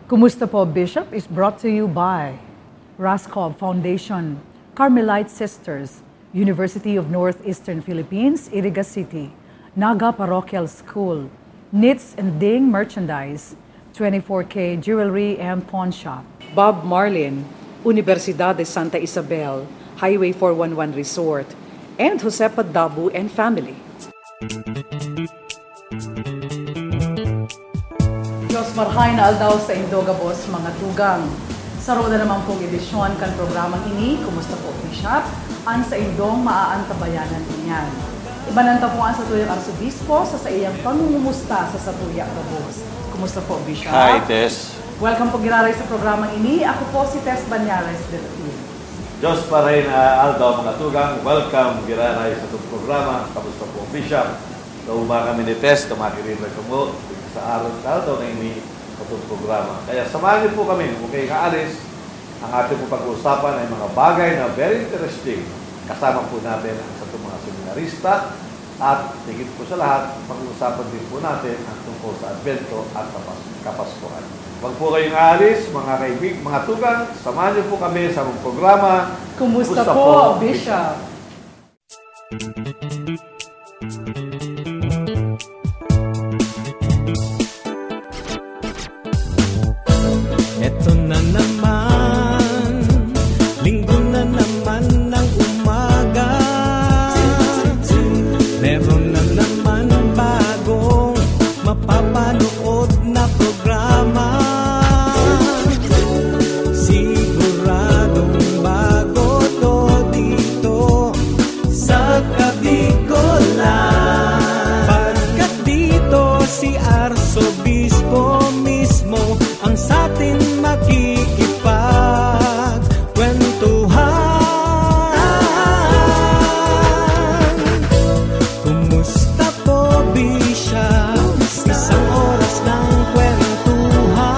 Kumusta po, Bishop is brought to you by Raskov Foundation, Carmelite Sisters, University of Northeastern Philippines, Iriga City, Naga Parochial School, Knits and Ding Merchandise, 24K Jewelry and Pawn Shop. Bob Marlin, Universidad de Santa Isabel, Highway 411 Resort, and Josepa Dabu and family. Diyos marhay na aldaw sa Indogabos, mga tugang. Sa roda naman pong edisyon kan programang ini, Kumusta po, Bishop? An sa Indong maaantabayanan niyan. Ibananta po ang Satuyang Arsobispo sa iyang pangungumusta sa Satuyang Gabos. Kumusta po, Bishop? Hi, Tess. Welcome po giraray sa programang ini. Ako po si Tess Banyares del Rio. Diyos pa rin aldaw mga tugang. Welcome giraray sa itong programa. Kamusta po, Bishop? Nauma kami ni Tess, tumakirinig ko mo sa araw daw na ini itong programa. Kaya samahan niyo po kami kung kayo kaalis. Ang ating po pag-uusapan ay mga bagay na very interesting. Kasama po natin ang sa mga seminarista at higit po sa lahat, pag-uusapan din po natin ang tungkol sa Advento at Kapaskuhan. Huwag po kayong aalis, mga kaibig, mga tugang, samahan niyo po kami sa mga programa. Kumusta po, Bishop? Eto na naman, linggo na naman ng umaga. Meron na naman bagong mapapanood na programa. Siguradong bago to dito sa Kabikolan. Pagkat dito si Arsobispo mismo ang satin makikipagkwentuhan. Kumusta po, Bishop? Isang oras ng kwentuhan.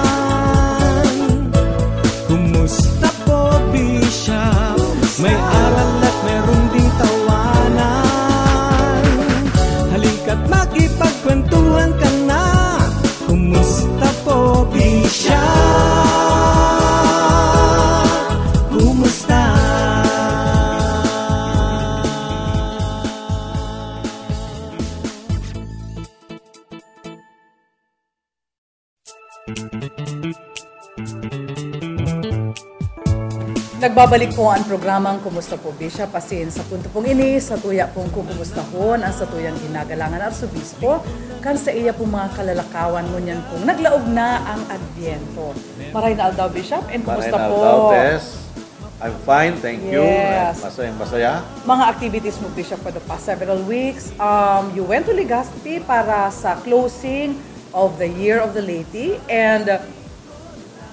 Kumusta po, Bishop? May aral at meron ding tawanan. Halika't makipagkwentuhan ka na. Kumusta po, Bishop? Kumusta? Nagbabalik po ang programang Kumusta po, Bishop? Asin sa punto pong ini, sa tuya pong kukumustahon ang sa tuyang ginagalangan Arsobispo kan sa iya pong mga kalalakawan mo niyan pong naglaog na ang Adviento. Maray na aldaw, Bishop, and kumusta po? Aldaw, Tess. I'm fine, thank you. Yes. Masaya. Mga activities mo, Bishop, for the past several weeks. You went to Legazpi para sa closing of the Year of the Laity, and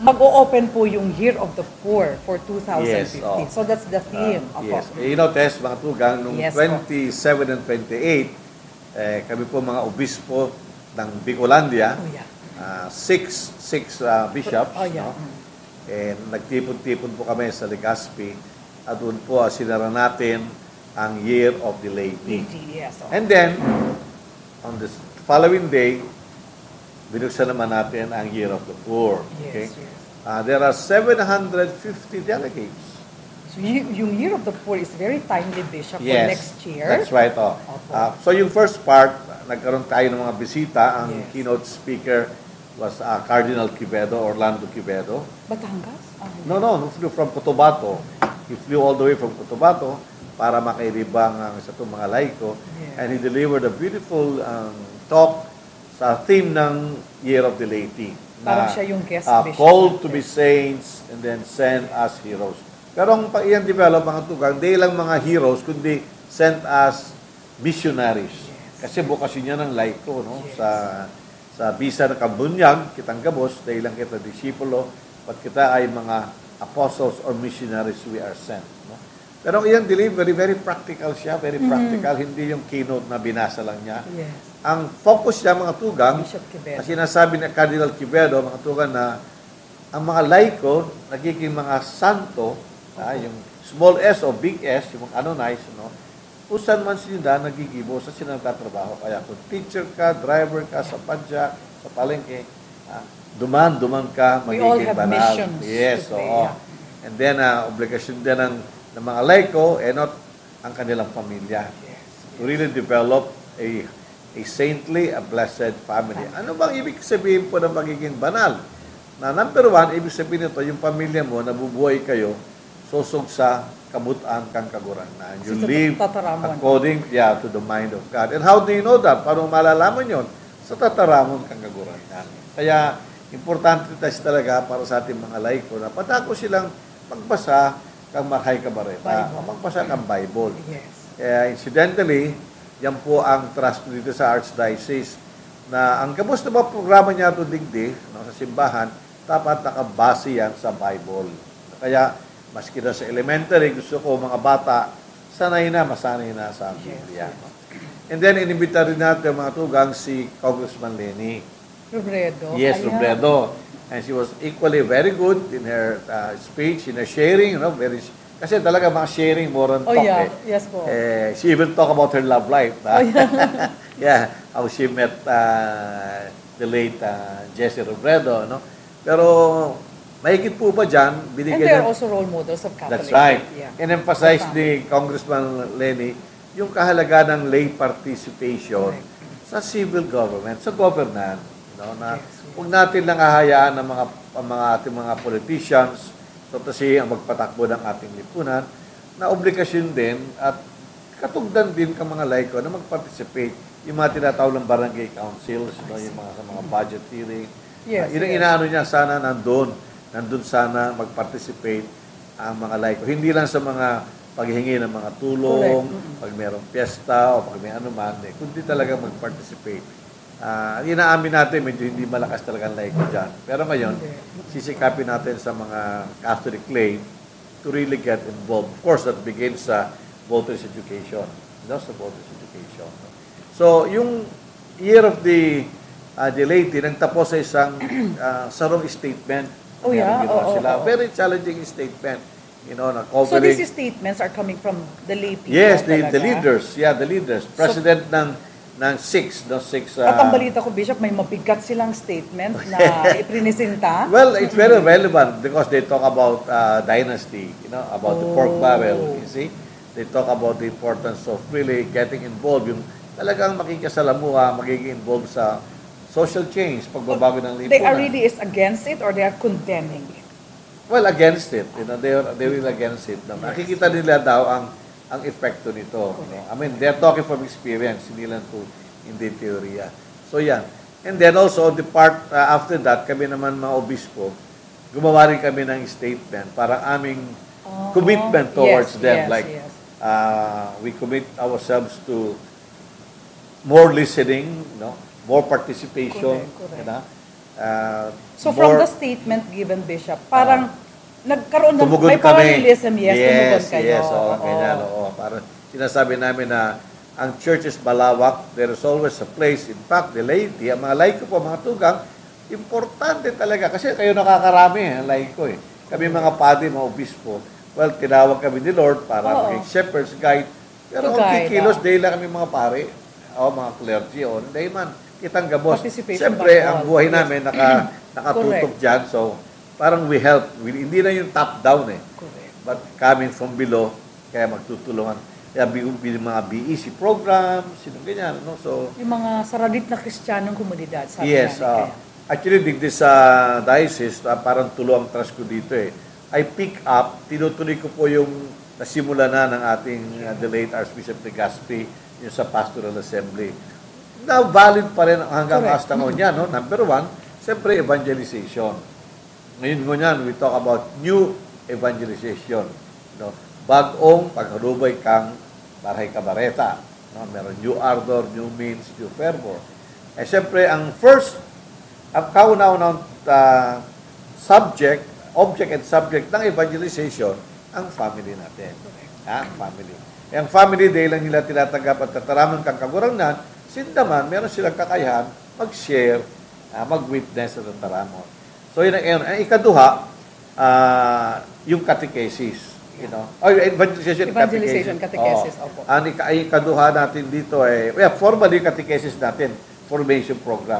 mag-o-open po yung Year of the Poor for 2015. Yes, So that's the theme. Yes. You know, Tess, mga tugang, noong Yes, 27 and 28, kami po mga obispo ng Bicolandia, Oh, yeah. six bishops, Oh, yeah. no? And nagtipon-tipon po kami sa Legazpi at doon po sinara natin ang Year of the Laity. Yes. And then, on the following day, binuksan naman natin ang Year of the Poor. Okay? Yes. There are 750 delegates. So yung Year of the Poor is very timely, Bishop, for next year. That's right. So yung first part, nagkaroon tayo ng mga bisita. Ang Yes. keynote speaker was Cardinal Quevedo, Orlando Quevedo. Batangas? No, he flew from Cotabato. He flew all the way from Cotabato para makairibang sa itong mga laiko. Yeah. And he delivered a beautiful talk sa theme ng Year of the Laity. Parang siya yung guest bishop. Called to be saints and then send as heroes. Pero ang pag-iyan develop, mga tugang, di lang mga heroes, kundi sent as missionaries. Kasi bukasyon niya ng laiko, no? Yes. Sa bisa ng kabunyag, kitang gabos, dahil lang kita disipulo, at kita ay mga apostles or missionaries we are sent. No? Pero iyan delivery, very practical siya, very practical, hindi yung keynote na binasa lang niya. Yes. Ang focus niya, mga tugang, Bishop Quevedo. na sinasabi ni Cardinal Quevedo, mga tugang, na ang mga laiko, nagiging mga santo, yung small s o big S, yung canonized, no? Kung saan man sila nagigibo sa sila nagtatrabaho. Kaya kung teacher ka, driver ka, sa padya, sa palengke, duman ka, We all magiging have banal. missions Yes, to play, oo. yeah. And then, obligasyon din ng mga laiko, not ang kanilang pamilya. To really develop a saintly, a blessed family. Ano bang ibig sabihin po ng magiging banal? Na number one, ibig sabihin nito, yung pamilya mo, nabubuhay kayo, susog sa kabutaan kang kaguranan. You Sa live tataramon. according to the mind of God. And how do you know that? Paano malalaman yon? Sa tataramon kang kaguranan. Kaya, importante tayo talaga para sa ating mga laiko na patako silang magbasa kang Marhay Cabareta, magbasa kang Bible. Yes. Kaya incidentally, yan po ang trust ko dito sa Archdiocese na ang gabos na mga programa niya ito digdi sa simbahan, dapat nakabase yan sa Bible. Kaya, maski na sa elementary, gusto ko mga bata, masanay na sa Biblia. And then, inimbita rin natin mga tugang si Congressman Lenny. Robredo. Yes, Ayan. Robredo. And she was equally very good in her speech, in her sharing, kasi talaga mga sharing, more on talk. Yes po. She even talk about her love life. Yeah, how she met the late Jessie Robredo. Pero, mahigit po ba dyan, And binigyan they're ng- also role models of Catholic. That's right. Yeah. And emphasize ni Congressman Lenny yung kahalaga ng lay participation sa civil government, sa governance. Na huwag natin lang hahayaan ng ating mga politicians kasi ang magpatakbo ng ating lipunan na obligasyon din at katugdan din ng mga laiko na mag-participate yung mga tinatawag ng barangay councils, yung mga sa mga budget hearing. Yes, Yun ang inaano niya, sana nandun sana mag-participate ang mga laiko. Hindi lang sa mga paghingi ng mga tulong, pag mayroong piyesta o pag may anuman, kundi talaga mag-participate. Inaamin natin, medyo hindi malakas talaga ang laiko dyan. Pero ngayon, sisikapin natin sa mga Catholic lay to really get involved. Of course, that begins sa voters education. Sa voters education. So, yung year of the laity, nagtapos sa isang sarong statement. Ginawa sila. Very challenging statement. Na So covering. these statements are coming from the lay people Yes, the talaga? leaders. Yeah, the leaders. President ng six. At ang balita ko, Bishop, may mabigat silang statement na iprinisenta. Well, it's very relevant because they talk about dynasty, about the pork barrel, you see. They talk about the importance of really getting involved, yung talagang makikasalamuha, magiging involved sa social change, pagbabago ng lipunan. They are really is against it or they are condemning it? Well, against it. They're really against it. Nakikita nila daw ang epekto nito. I mean, they're talking from experience, hindi lang hindi teorya. So, yan. And then also, the part after that, kami naman mga obispo, gumawa rin kami ng statement para aming commitment towards them. We commit ourselves to more listening, more participation. Correct. So more, from the statement given, Bishop, parang nagkaroon ng tumugon may parallelism, tumugon kayo. Yes, ganyan, Parang sinasabi namin na ang church is malawak, there is always a place. In fact, the laity, ang mga laiko po, mga tugang, importante talaga. Kasi kayo nakakarami, ang laiko Kami mga padre, mga obispo, well, tinawag kami ni Lord para maging shepherd's guide. Pero To ang guide, kikilos, dahil lang kami mga pare, mga clergy, dahil man, kitang gabos. Participation Siyempre, bawal. ang buhay namin nakatutok dyan. So, parang we help. Hindi na yung top-down Correct. But coming from below, kaya magtutulungan. Kaya mga BEC programs, ganyan. So, Yung mga saradit na Kristiyanong komunidad, sabi yes. namin. Actually, digdi sa diocese, parang tulo ang trust ko dito I pick up, tinutuloy ko po yung nasimula na ng ating the late Archbishop Legazpi, yung sa Pastoral Assembly. Now, valid pa rin hanggang hasta ngayon yan. Number one, siyempre, evangelization. Ngayon, we talk about new evangelization. Bagong pagharubay kang Marhay Cabareta. Meron new ardor, new means, new fervor. Siyempre, ang kauna-unang object and subject ng evangelization, ang family natin. Ang family. Ang family, dahil lang nila tinatanggap at tataraman kang kaguranan, sindaman, meron silang kakayahan mag-share, mag-witness at tataramon. So, yun ang ikaduha, yung catechesis. Evangelization catechesis. Opo. Ang ikaduha natin dito formally catechesis natin, formation program.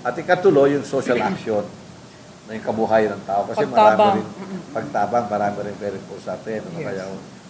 At ikatulo, yung social action na yung kabuhayan ng tao. Kasi Pagtabang. marami rin very po sa atin. Yes. Kaya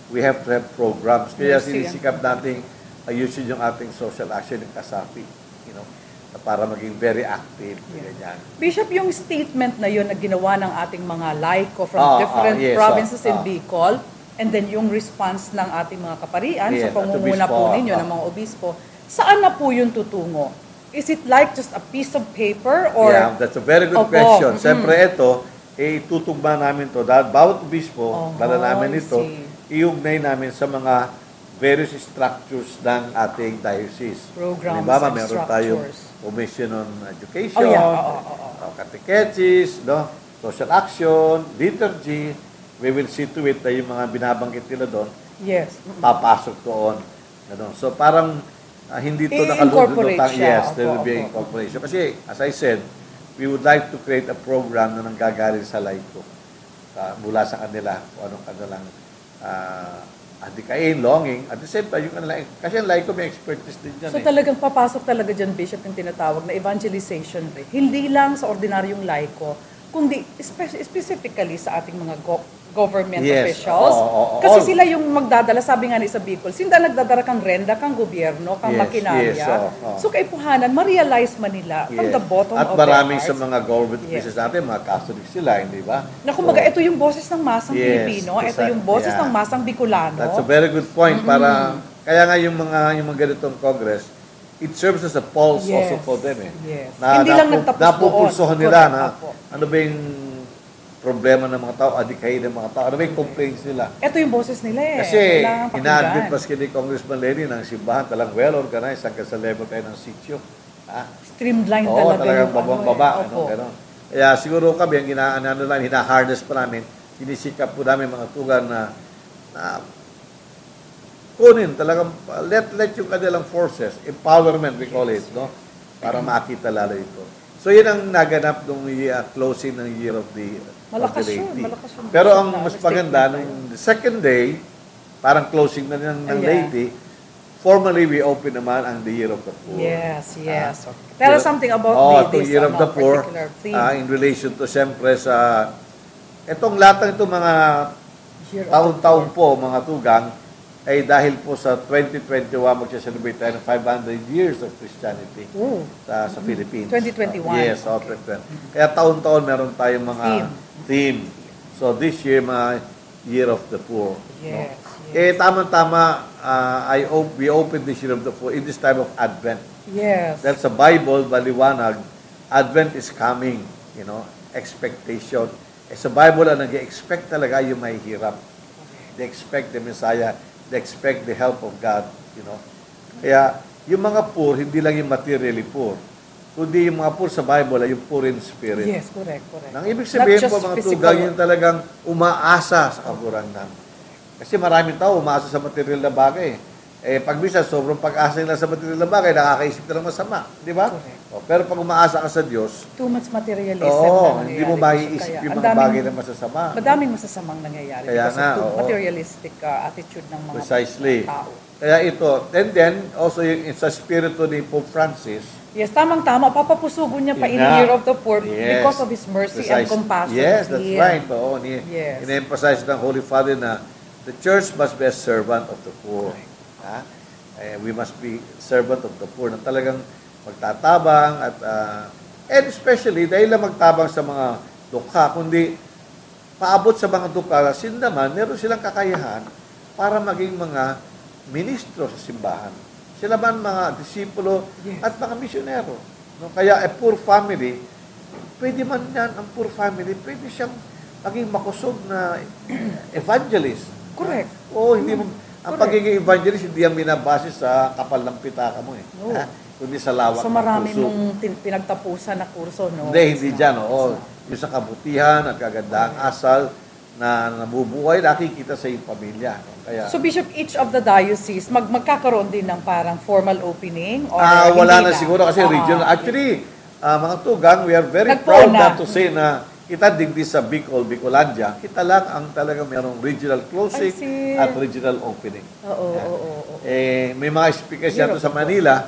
we have to have programs. Kaya Yes, sinisikap natin ayusin yung ating social action, yung kasapi. Na para maging very active. Ganyan. Bishop, yung statement na yun na ginawa ng ating mga laiko from different yes, provinces in Bicol, and then yung response ng ating mga kaparian sa Yes, pangunguna at po obispo, ninyo ng mga obispo, saan na po yun tutungo? Is it like just a piece of paper or... Yeah, that's a very good Opo. question. Siyempre ito, itutugma namin to. Dahil bawat obispo, dala namin I ito, see. iugnay namin sa mga various structures ng ating diocese. Programs Halimbawa, and meron tayong structures. Commission on Education, Oh, yeah. catechesis, social action, liturgy. We will see to it na yung mga binabanggit nila doon, Yes. papasok doon. So parang hindi to I-incorporate nakalulod. siya. Yes, there will be Opo. incorporation. Kasi, as I said, we would like to create a program na nanggagaling sa laiko. Mula sa kanila, kung anong kanilang adikain, longing. At the same time, yung kanila, kasi ang laiko may expertise din dyan. So talagang papasok talaga dyan, Bishop, yung tinatawag na evangelization rate. Hindi lang sa ordinaryong laiko, kundi specifically sa ating mga government Yes. officials. Oo. Kasi sila yung magdadala, sabi nga ni sa Bicol, sinda nagdadala kang renda, kang gobyerno, kang Yes, makinarya. yes, oo. So kaipuhanan, ma-realize man nila from the bottom At of their maraming hearts. sa mga government Yes. officials natin, mga Catholic sila, hindi ba? Na kumbaga, ito yung boses ng masang Yes, Pilipino, ito yung boses yeah. ng masang Bicolano. That's a very good point. Kaya nga yung mga ganitong Congress, it serves as a pulse Yes. also for them. Yes. Hindi lang nagtapos doon. Napupulsohan nila na Correct, opo. ano ba yung problema ng mga tao, adikain ng mga tao, ano ba yung complaints nila. Ito yung boses nila eh. Kasi Kailangan pakinggan. ina-admit maski ni Congressman Lenny ng simbahan, talang well organized hanggang sa level tayo ng sitio. Streamline Oo, talaga talagang yung babang-baba. Opo. Gano'n. Kaya siguro kami, ang hina-harness pa namin, sinisikap po namin mga tugan na kunin talagang, let yung kanilang forces, empowerment we call it, no? Para makita lalo ito. So yun ang naganap nung closing ng Year of the Malakas Lady. yun, malakas yun. Pero ang Na- mas statement maganda, na nung the second day, parang closing na ng Yeah. Lady, formally we open naman ang the Year of the Poor. Yes. Tell us something about the this Year of the Poor particular theme. in relation to siyempre sa itong lahat ng itong mga Year of the taon-taon po, mga tugang, ay dahil po sa 2021 mag-celebrate tayo ng 500 years of Christianity Oh. sa Philippines. 2021. Yes, okay. Kaya taon-taon meron tayong mga theme. So this year, Year of the Poor. Yes, Tama-tama, we opened this Year of the Poor in this time of Advent. Yes. Dahil sa Bible, baliwanag, Advent is coming, expectation. Sa Bible, ang nag-expect talaga yung may hirap. They expect the Messiah, they expect the help of God, Kaya, yung mga poor, hindi lang yung materially poor, kundi yung mga poor sa Bible ay yung poor in spirit. Yes, correct. Nang ibig sabihin Not po, just mga physical. tugang, yung talagang umaasa sa kaburangan. Kasi maraming tao umaasa sa material na bagay. Pag minsan, sobrang pag-asa nila sa material na bagay, nakakaisip na ng masama. Di ba? Correct. Pero pag umaasa ka sa Diyos, Too much materialism oo, na hindi mo nangyayari. maiisip Kaya, yung ang mga daming- bagay na masasama. Madaming masasamang nangyayari Kaya because nga, of too oo. materialistic attitude ng mga Precisely. tao. Kaya ito, and then, also yung sa spirito ni Pope Francis, Yes, tamang-tama. Papapusugon niya pa yun in the nga. Year of the Poor Yes. because of His mercy and Precise. compassion. Yes, of that's Him. right. Oo, Yes. in-emphasize ng Holy Father na the church must be a servant of the poor. We must be servant of the poor na talagang magtatabang at and especially dahil lang magtabang sa mga dukha, kundi paabot sa mga dukha, naman, meron silang kakayahan para maging mga ministro sa simbahan. Sila man mga disipulo at mga misyonero. No? Kaya a poor family, pwede man yan, ang poor family, pwede siyang maging makusog na evangelist. Correct. Oo, hindi mo, ang Correct. pagiging evangelist, hindi ang binabase sa kapal ng pitaka mo eh. No. Kundi sa lawak So ng marami puso. mong pinagtapusan na kurso, no? Hindi It's dyan. not. Oo. Yung sa kabutihan at kagandaang asal na nabubuhay, nakikita sa iyong pamilya. Kaya, So Bishop, each of the diocese, magkakaroon din ng parang formal opening? Or wala hindi na siguro kasi regional. Actually, mga tugang, we are very Nagpo proud na. not to say na kita digdi sa Bicol, Bicolandia, kita lang ang talagang mayroong regional closing I see. at regional opening. Oo. May mga speakers yan sa Manila,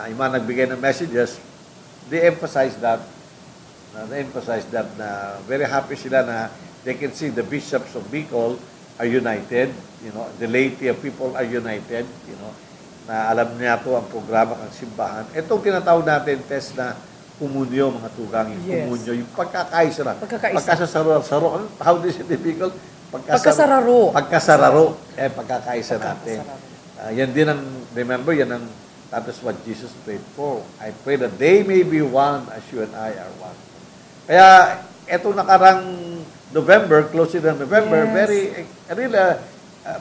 yung mga nagbigay ng messages, they emphasize that na very happy sila na they can see the bishops of Bicol are united, the laity of people are united, na alam niya po ang programa ng simbahan. Itong tinatawag natin, test na komunyo, mga tugang, yung komunyo, yung pagkakaisa na. Pagkasasaro. How do you say Bicol? Pagkasararo. Pagkakaisa natin. Yan din ang, remember, yan ang, that is what Jesus prayed for. I pray that they may be one as you and I are one. Kaya, etong nakarang November, closing ng November, very, really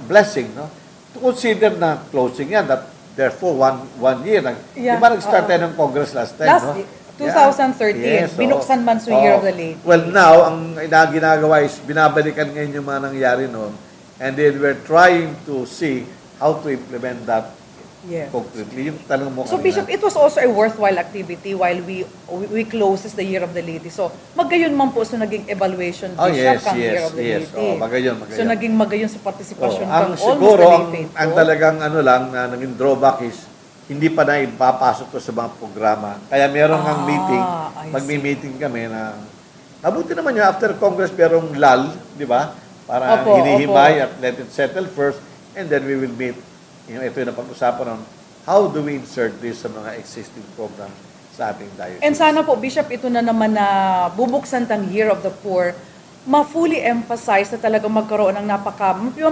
blessing, no? To consider na closing yan, that therefore, one year. Di ba nag-start tayo ng Congress last time, no? 2013, binuksan man sa Year of the Lady. Well, now, ang ginagawa is binabalikan ngayon yung mga nangyari noon, and then we're trying to see how to implement that concretely. Yung tanong mo So, Bishop, it was also a worthwhile activity while we closes the Year of the Lady. So, magayon man po sa naging evaluation, Bishop, kang Year of the Lady. Magayon. So, naging magayon sa partisipasyon kang siguro, ang talagang na naging drawback is, hindi pa na ipapasok ko sa mga programa. Kaya meron ng meeting, magmi-meeting kami na, mabuti naman yun, after Congress, merong lull, di ba? Para hinihimay at let it settle first, and then we will meet. Ito yung napag-usapan nun, how do we insert this sa mga existing programs sa ating diocese? And sana po, Bishop, ito na naman na bubuksan tang Year of the Poor, ma-fully emphasize na talagang magkaroon ng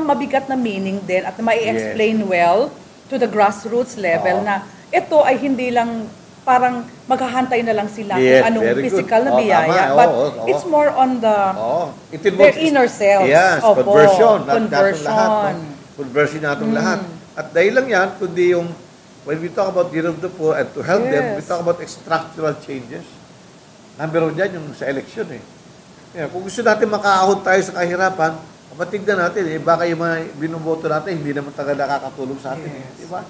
mabigat na meaning din at ma-explain well to the grassroots level na ito ay hindi lang parang maghahantay na lang sila kung anong physical na biyaya. But it's more on their inner selves. Yes, conversion. Conversion natong lahat. At dahil lang yan, kundi yung, when we talk about Year of the Poor and to help them, we talk about structural changes. Number one dyan, yung sa election kung gusto natin makaahon tayo sa kahirapan, matignan natin, baka yung mga binuboto natin, hindi naman talaga nakakatulong sa atin. Di ba?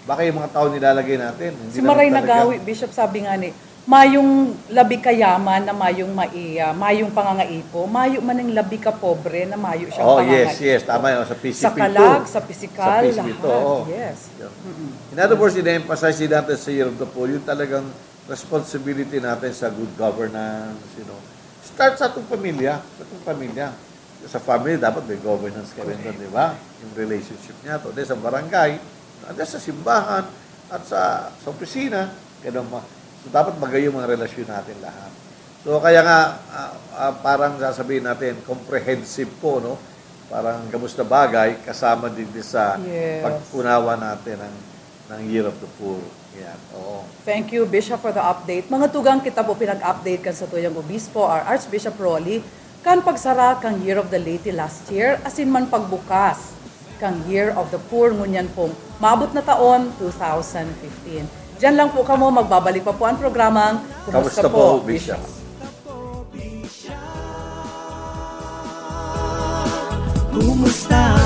Baka yung mga tao nilalagay natin. Si Maray Nagawi, Bishop, sabi nga mayong labi kayaman na mayong maiya, mayong pangangaipo, mayo man ng labi ka pobre na mayo siyang pangangaipo. Yes, tama yun. Sa PCP sa kalag, sa pisikal, lahat. Yes. In other words, ina-emphasize natin sa Year of the Poor, yung talagang responsibility natin sa good governance, Start sa atong pamilya. Sa family, dapat may governance ka rin doon, di ba? Yung relationship niya to. Sa barangay, sa simbahan, at sa opisina, so dapat magayon mga relasyon natin lahat. So kaya nga, parang sasabihin natin, comprehensive po, no? Parang kamusta bagay, kasama din sa pag-unawa natin ng Year of the Poor. Yan. Thank you, Bishop, for the update. Mga tugang kita po pinag-update kan sa tuyang obispo, our Archbishop Rolly, kan pagsara kang Year of the Lady last year, asin man pagbukas kang Year of the Poor, ngunyan pong maabot na taon, 2015. Diyan lang po kamo, magbabalik pa po ang programang Kamusta po, Bishop? Kumusta?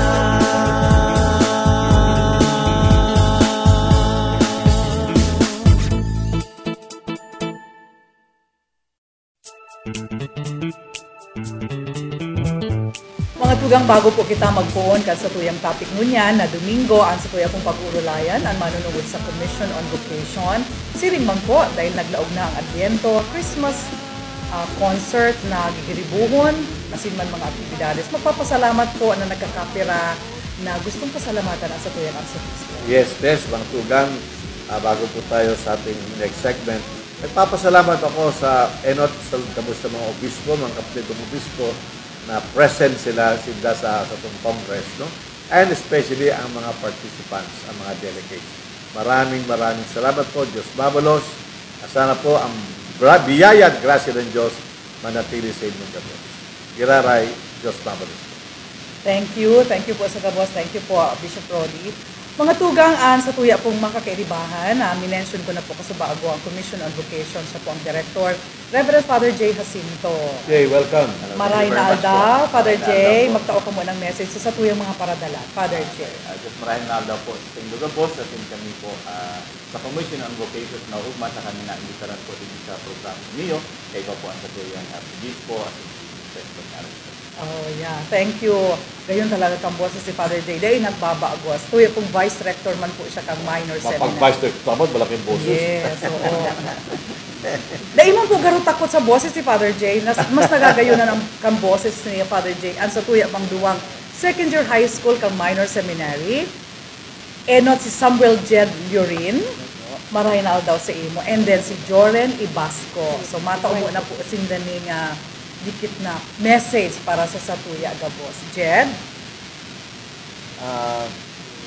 Mga tugang, bago po kita magpuon sa tuyang topic ngunyan na Domingo ang sa tuyang pong pag-urulayan ang manunungod sa Commission on Vocation. Siring man po dahil naglaog na ang Adviento, Christmas concert na gigiribuhon, asin man mga aktibidades. Magpapasalamat po na nagkakapira na gustong pasalamatan ang sa tuyang Arsobispo. Yes, mga tugang, bago po tayo sa ating next segment, nagpapasalamat ako sa ENOT, sa mga obispo, mga kapitong obispo, na present sila sa itong Congress, no? And especially ang mga participants, ang mga delegates. Maraming salamat po, Diyos mabalos. Sana po ang biyaya at grasya ng Diyos manatili sa inyong kabos. Giraray, Diyos mabalos. Thank you po sa kabos. Thank you po, Bishop Rolly. Mga tugang, sa tuya pong makakairibahan, minention ko na po kasi bago ang Commission on Vocation, siya po ang Director, Reverend Father J. Jacinto. Jay, welcome. Maray na alda, Father J. Magtao ka mo ng message sa tuyang mga paradala. Father J. Just maraming na alda po. Sa Induga po, sa kami po sa Commission on Vocation na ugma sa kami na imbitaran po din sa program niyo. Kaya po ang sa tuyang Archbispo at President Archbispo. Oh, yeah. Thank you. Gayon talaga kang boses si Father J. Dahil nagbabagwas. Tuya pong vice rector man po siya kang minor seminary. Mapag-vice dapat malaking boses. Yes, oo. Dahil man po garo takot sa boses si Father J. Mas nagagayon na ng kang boses ni Father J. Ang sa tuya pang duwang second year high school kang minor seminary. Enot si Samuel Jed Lurin. Marahinal daw sa imo. And then si Joren Ibasco. So matao mo na po sindani nga dikit na message para sa Satuya Gabos. Jed?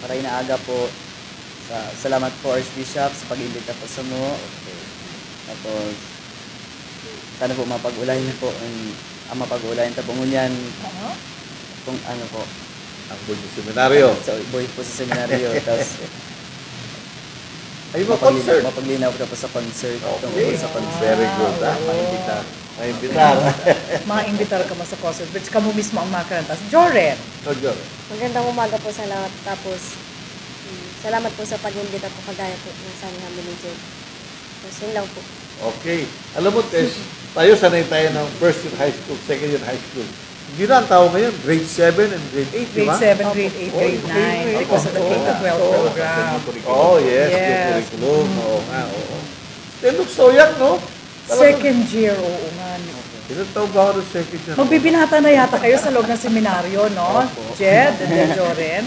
Maray na aga po. Salamat po Archbishop sa pag-imbita po sa mo. Tapos, sana po mapag-ulayin na po ang mapag-ulayin tapungunyan kung ano po. Ang buhay sa seminaryo. So, boy po sa seminaryo. Tapos, Ay, concert. mapaglinaw po sa concert. Okay. Sa concert. Very good. Maimbitar. Maimbitar. Mga imbitar ka mo sa concert, which kamo mismo ang makarantas. Joren? So, Joren. Magandang umaga po sa lahat. Tapos, salamat po sa pag-imbita po kagaya po ng San Hamilton Jen. Tapos, yun lang po. Okay. Alam mo, Tess, tayo sanay tayo ng first year high school, second year high school. Hindi na ang tao ngayon, grade 7 and grade 8, di ba? Grade 7, grade 8, grade 9. Because of the K-12 program. Oh, yes. Yes. Yung curriculum. Oo nga, oo. They look so young, no? Second year, oo nga. Ilang taon ba ako ng second year? Magbibinata na yata kayo sa loob ng seminaryo, no? Jed and then Joren.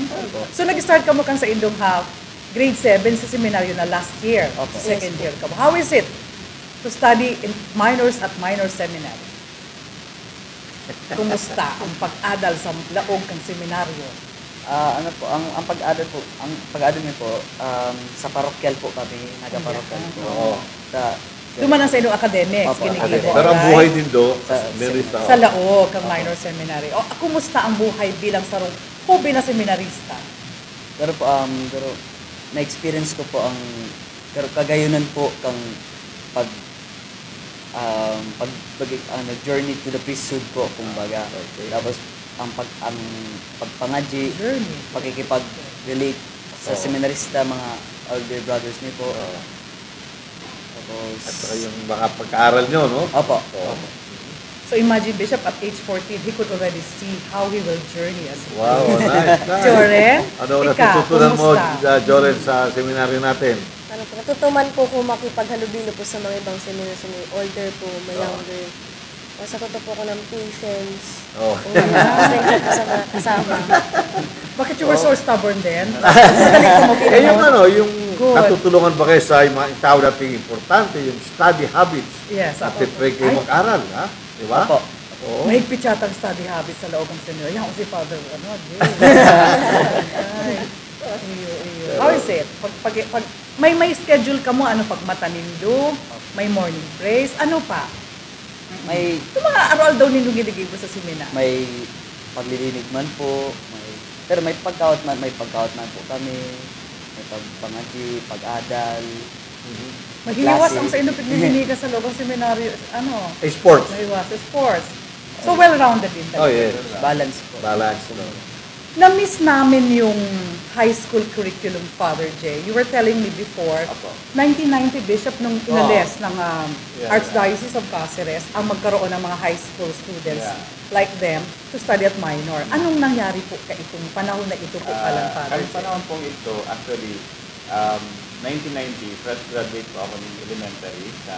So, nag-start ka mo kang sa Indong Half, grade 7 sa seminaryo na last year. Second year ka mo. How is it to study in minors at minor seminary? Kumusta ang pag-adal sa laog kang seminaryo? Ano po, ang pag-adal niyo po, sa parokyal po kami, naga-parokyal po. Oo. Duman ang sa inyong academics, Opo, kinikibo. Pero ang buhay din do, Sa- merista. Sa laog kang minor seminary. O, kumusta ang buhay bilang sarong hobi na seminarista? Pero po, pero na-experience ko po pero kagayunan po kang journey to the priesthood po, kumbaga. Tapos, ang pagpangadji, Journey. pakikipag-relate sa seminarista, mga older brothers niyo po. Tapos, At saka yung mga pagkaaral nyo, no? opo. So imagine, Bishop, at age 14, he could already see how he will journey as a Wow, nice, nice. Joren, Ano ikaw, natututunan mo, kumusta? Joren, sa seminaryo natin? Ano po, natutuman po kung makipaghalubilo po sa mga ibang seminar, sa may older po, may younger. Tapos natuto po ko ng patience. Oh. Pasensya po sa mga kasama. Bakit you were so stubborn then? Magaling ko Eh, yung yung Good. natutulungan ba kayo sa mga tao nating importante, yung study habits. Yes, At ako. try kayo mag-aral, ha? Di ba? Opo. Oo. Mahigpit yata ang study habits sa loob ng senior. Yan ko si Father, Jay. Ay, iyo. How is it? Pag may schedule ka mo, ano, pag matanindo, may morning praise, ano pa? May Ito mga aral daw nindong giligay mo sa seminar. may paglilinig man po, pero may pagkaot man po kami, may pagpangadji, pag-adal, Maghiwas klase. ang sa inyo piglilinigan sa loob ng seminaryo. Ano? Eh, sports. Mahiwas sa sports. So well-rounded din Oh, talaga. yes. balance po. Balance. No? Na-miss namin yung high school curriculum, Father J. You were telling me before, 1990, Bishop, nung inales ng Archdiocese of Cáceres, ang magkaroon ng mga high school students like them to study at minor. Anong nangyari po ka itong panahon na ito po kalang, Father Kahit J? panahon pong ito, actually, 1990, fresh graduate po ako ng elementary sa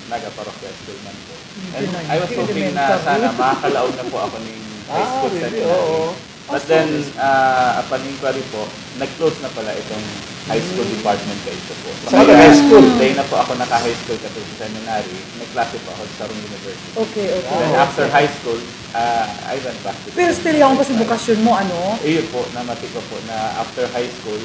Naga Parochial School man po. And I was hoping na sana makakalaog na po ako ng high school really? seminary. Oo. But then, upon inquiry po, nag-close na pala itong high school department ka ito po. Sa high school? Dahil na po ako naka-high school kasi sa seminary, nag-klase po ako sa Sarong University. Okay. Then after high school, I went back to Pero still yung kasi bukasyon mo, ano? Iyon po, namati ko po na after high school,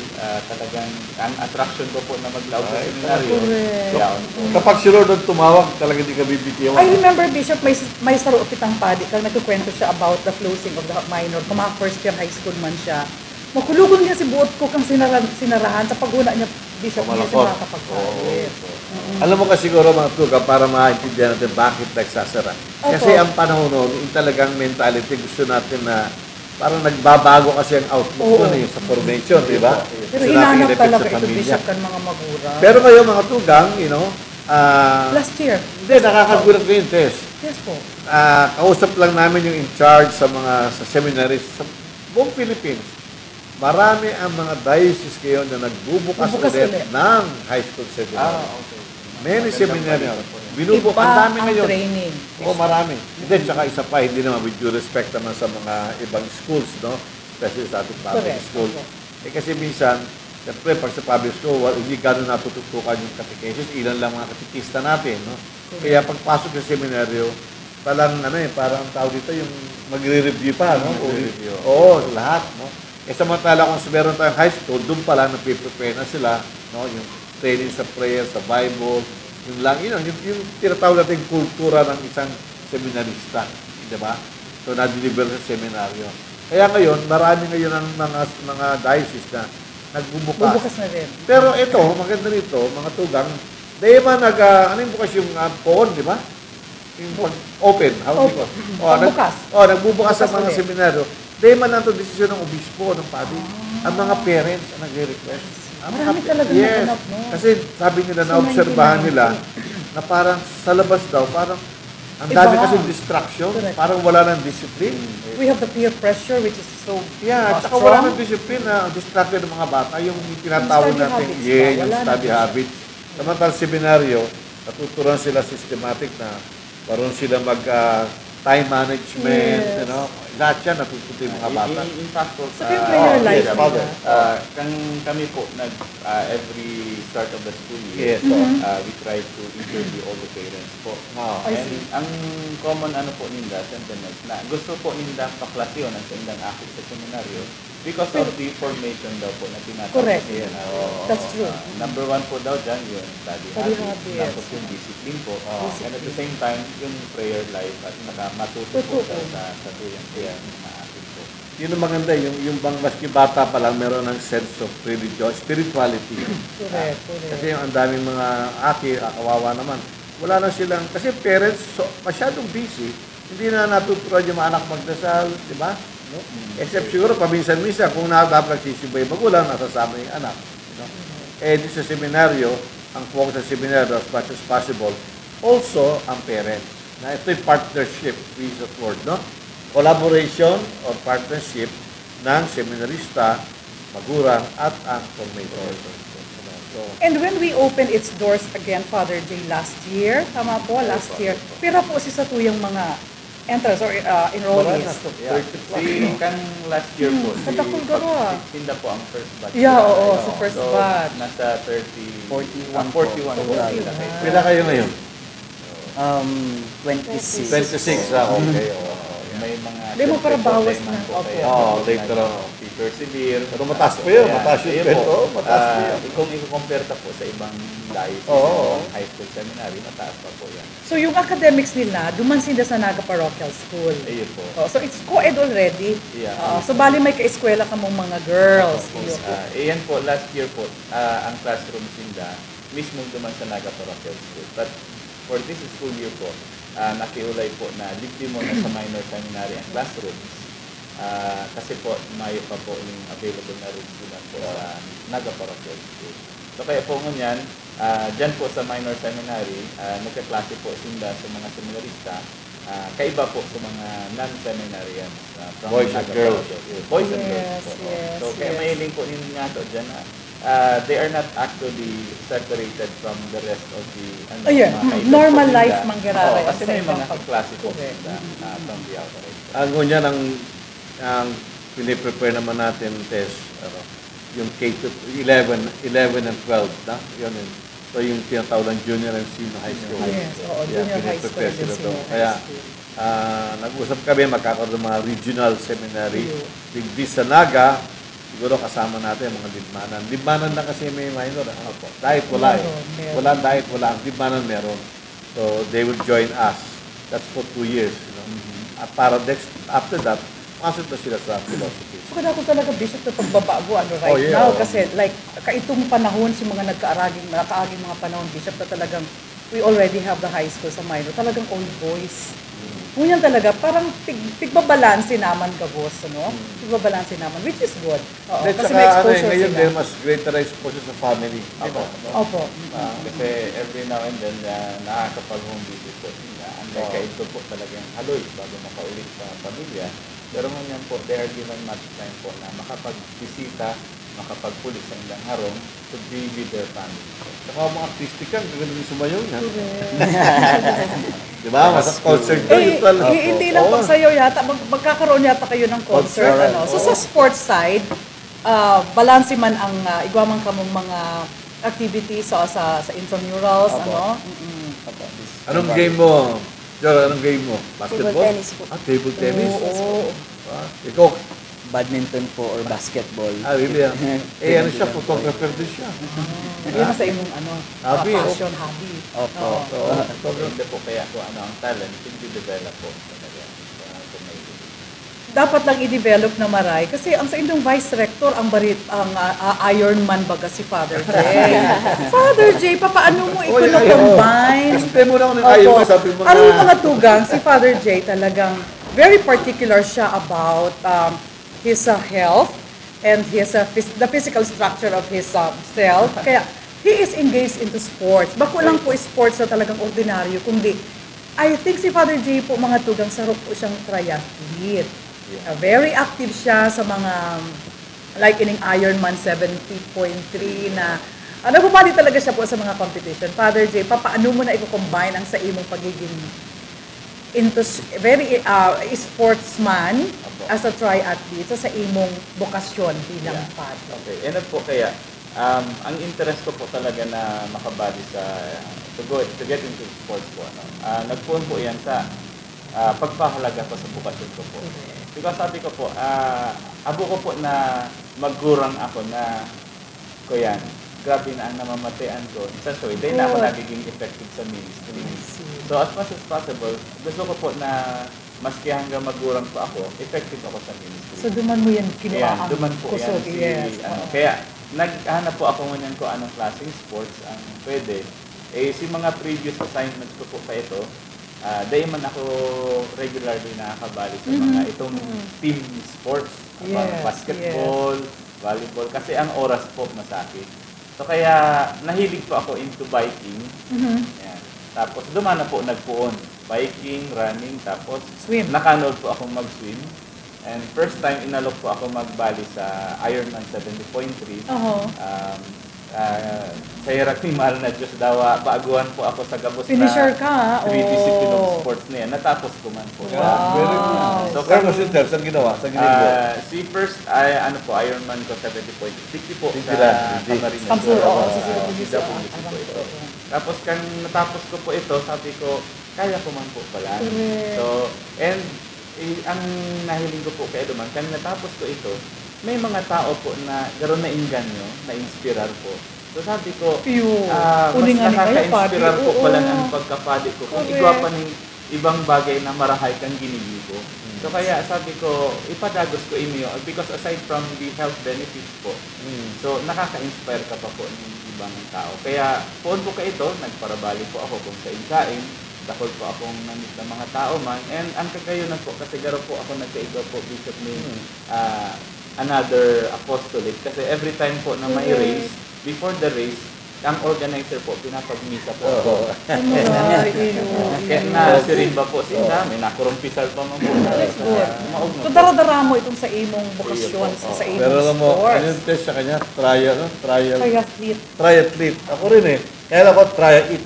talagang ang attraction ko po na maglaog sa seminaryo. correct. Yaon po. Kapag si Lord ang tumawag, talaga di ka bibitiwan. I remember, Bishop, may saro pitang padi kang nagkukwento siya about the closing of the minor. Kung mga first year high school man siya. Makulugon niya si buot ko kang sinarahan sa paghuna niya, Bishop, niya siya Malakot. makakapagkalit. Alam mo kasi siguro mga tuga, para maintindihan natin bakit nagsasara. Kasi ang panahon noon, yung talagang mentality, gusto natin na parang nagbabago kasi ang outlook mo sa formation, di ba? Pero Gusto natin inanap i-repeat talaga sa ito, pamilya. Bishop, kan mga magura. Pero kayo mga tugang, Last year. hindi, nakakagulat ko yung test. Yes po. Kausap lang namin yung in charge sa mga sa seminaries sa buong Philippines. Marami ang mga diocese ngayon na nagbubukas ulit ng high school seminary. Okay. Many Magandang seminary. balita po yan. Binubuk, Iba ang dami ang ngayon. training. Oo, marami. Hindi, tsaka isa pa, hindi naman with due respect naman sa mga ibang schools, no? Especially sa ating public Correct. school. Okay. Kasi minsan, siyempre, pag sa public school, hindi gano'n natututukan yung catechesis, ilan lang mga katekista natin, no? Kaya pagpasok sa seminaryo, parang tao dito yung magre-review pa, no? Magre-review. Oo, lahat, no? Samantala kung meron tayong high school, doon pa lang nagpe-prepare na sila, no? Yung training sa prayer, sa Bible, yung lang, yung tinatawag natin kultura ng isang seminarista, di ba? So, na-deliver sa seminaryo. Kaya ngayon, marami ngayon ang mga diocese na nagbubukas. Bubukas na rin. Pero ito, maganda nito, mga tugang, dahil man ano yung bukas yung phone, di ba? Yung open, how do you call? Pagbukas. Nagbubukas sa Bukas mga ulit. seminaryo. Dahil man lang ito desisyon ng obispo, ng padre. Ang mga parents ang nagre-request. Marami talaga yes. naganap, no? Kasi sabi nila, So, naobserbahan 1990. nila, na parang sa labas daw, parang ang Iba. dami kasi distraction, Correct. parang wala ng discipline. We have the peer pressure which is so Yeah, at saka strong. wala ng discipline na distracted ng mga bata, yung tinatawag Yung study natin, habits ba? yung Wala na study po siya. habits. Samantal seminaryo, natuturuan sila systematic na parang sila time management, Yes. lahat yan natututo yung mga bata. In fact po, So, yung prayer life yes, nila. Father. kami po, every start of the school Yes. year, we try to interview all the parents po. I And see. ang common po ninda, sentiments na gusto po ninda paklasyon ang sa indang akit sa seminaryo because of the formation daw po na tinatawag. Correct. Yes. That's true. Number one po daw dyan, yung study Study habits. habits. Tapos yung discipline po. And at the same time, yung prayer life at matuto po Totoo. sa tuyang mga akit po. Yun ang maganda, yung bang maski bata pa lang meron ng sense of religion, spirituality. Correct, correct. Kasi yung ang daming mga kawawa naman. Wala na silang, kasi parents masyadong busy, hindi na natuturuan yung mga anak magdasal, di ba? No? Except siguro paminsan-minsan kung dapat nagsisibay magulang, nasasama yung anak. Di sa seminaryo, ang focus sa seminaryo as much as possible, also ang parents. Na ito yung partnership, we use that word, no? Collaboration or partnership ng seminarista, magulang, at ang formator. So, And when we opened its doors again, Father J, last year, tama po, last year, pira po si sa tuyang mga entrance or enrollees. yeah. Si kan last year po, Katakul garo, Sinda po ang first batch. Yeah, oo, sa first So, batch. Nasa 30, 41 41 po. 41. sila kayo. Pila kayo ngayon? 26. 26, okay. May mga Hindi mo para siyempre, bawas problema na. po Opo. kaya Later on. persevere. Pero mataas po yun, mataas yung Ayun kwento, po. mataas po yun. Kung i-compare ta po sa ibang diocese, Oo. high school seminary, mataas pa po yan. So yung academics nila, duman sila sa Naga Parochial School. Ayun po. So it's co-ed already. Yeah. So bali may kaeskwela ka mong mga girls. Iyo. Ayan po, last year po, ang classroom sinda, mismo duman sa Naga Parochial School. But for this school year po, nakiulay po na libre mo na sa minor seminary ang classrooms. Kasi po, Mayo pa po yung available na rooms sila po sa Naga Parochial School. So kaya po ngunyan, dyan po sa minor seminary, nagkaklase po sinda sa mga seminarista, kaiba po sa mga non-seminarians. From Boys and Naga girls. Parochial. Yes, boys and girls Yes, po. yes, So kaya yes. mahiling po ninyo nga to dyan they are not actually separated from the rest of the Ayun, mga kaibigan normal po life nila. mangyarari Oo, kasi sa may ibang mga klase po Correct. sila from the outside. Ang ganyan ang piniprepare naman natin test, yung K-11 and 12, na? Yun yun. So yung tinatawag ng junior and senior high school. Yes, oo, junior high school piniprepare and sila senior doon. high Kaya, school. nag-usap kami, magkakaroon ng mga regional seminary. Digdi sa Naga, siguro kasama natin mga libmanan. Libmanan na kasi may minor. Diet wala eh. Meron. Wala diet, wala. Ang libmanan meron. So they will join us. That's for 2 years. At para after that, pasok na sila sa philosophy. So kada ko talaga bishop na pagbabago right Oh, yeah, now oo. kasi like kaitong panahon si mga nakaaging mga panahon bishop na talagang we already have the high school sa minor talagang old boys Ngunyan talaga, parang pigbabalansin naman gabos, ano? Pigbabalansin naman, which is good. Oo, At kasi saka, may ano, exposure ngayon sila. din, mas greater exposure sa family. Diba? Opo. Kasi every now and then, nakakapag-home visit po sila. Unlike kayo po talagang haloy bago makaulit sa pamilya. Pero ngayon po, they are given much time po na makapag-bisita, makapagpulit sa ilang harong to be with their family. Saka mga artistic ka, gaganda din sumayaw niya. Diba? Mas concert ka. Hindi lang pagsayaw yata, magkakaroon yata kayo ng concert. Concert, Ano? So sa sports side, balanse man ang igwamang kamong mga activities sa intramurals, ano? Anong game mo? Jor, anong game mo? Basketball? Table tennis po. Table tennis? Oo. Ikaw, Badminton po or basketball. really ah. Ano siya, photographer din siya. Yun ang sa imong Hobby, passion, hobby. Opo. Hindi po kaya kung ano ang talent, hindi develop po talaga. Kung may Dapat lang i-develop na maray kasi ang sa inyong vice rector ang Ironman baga si Father Jay. Father Jay, paano mo i-combine? Kasi mo na ako ng ayaw ka, sabi mo Ano yung mga tugang, si Father Jay talagang very particular siya about his health and the physical structure of his self. Kaya he is engaged into sports. Bako lang po sports na talagang ordinaryo, kundi I think si Father Jay po mga tugang sarap po siyang triathlete. Very active siya sa mga like ining Ironman 70.3 na nagpapali talaga siya po sa mga competition. Father Jay, paano mo na i-combine ang sa imong pagiging into very sportsman as a triathlete sa imong bokasyon bilang padre? Okay, ano po kaya, ang interest ko po talaga na makabali sa, to get into sports po, nagpuon po yan sa pagpahalaga ko sa bukasyon ko po. Because sabi ko po, abo ko po na magkurang ako na, kuyan, grabe na ang namamatayan ko. Sa so, hindi na ako nagiging effective sa ministry. So as much as possible, gusto ko po na maski hanggang magurang po ako, effective ako sa ministry. So duman mo yan kinuha Ayan, ang duman po kusog. yan. Kaya naghahanap po ako ngayon ko anong klaseng sports ang pwede. Si mga previous assignments ko po pa ito, dahil man ako regularly nakakabali sa mga itong team sports, basketball, volleyball, kasi ang oras po masakit. So kaya nahilig po ako into biking. Ayan. Tapos dumana po nagpuon. Biking, running, tapos Swim. nakanood po akong mag-swim. And first time inalok po ako magbali sa Ironman 70.3. Sa hirap ni mahal na Diyos daw, paaguhan po ako sa gabos Finisher na ka, 3 discipline of sports na yan. Natapos ko man po. Very good. So, Kaya mo siya, saan ginawa? Saan ginawa? Si first, Ironman ko 70.50 po Hindi sa lang, hindi. Camarines. Kamsur, oo, sa Sida po ito. Tapos kang natapos ko po ito, sabi ko, kaya ko man po pala. So, and ang nahiling ko po kay Edoman, kung natapos ko ito, may mga tao po na gano'n na inganyo, na-inspirar po. So sabi ko, mas nakaka-inspirar po pala ang pagkapadi ko. Kung igwa pa ng ibang bagay na marahay kang ginigibo. So kaya sabi ko, ipadagos ko inyo because aside from the health benefits po, so nakaka-inspire ka pa po ng ibang tao. Kaya poon po ka ito, nagparabali po ako kung sa insain, dakol po akong namit ng mga tao man. And ang kagayonan po, kasi garo po ako nagkaigaw po, Bishop ni another apostolate. Kasi every time po na may race, before the race, ang organizer po, pinapagmisa po ako. Kaya na si Rimba po, sinda, may nakurumpisal pa man po. So dara-dara mo itong sa imong bokasyon, sa imong Pero alam mo, sports. ano yung test sa kanya? Triathlete. Triathlete. Ako rin eh. Kaya lang ako, try-it.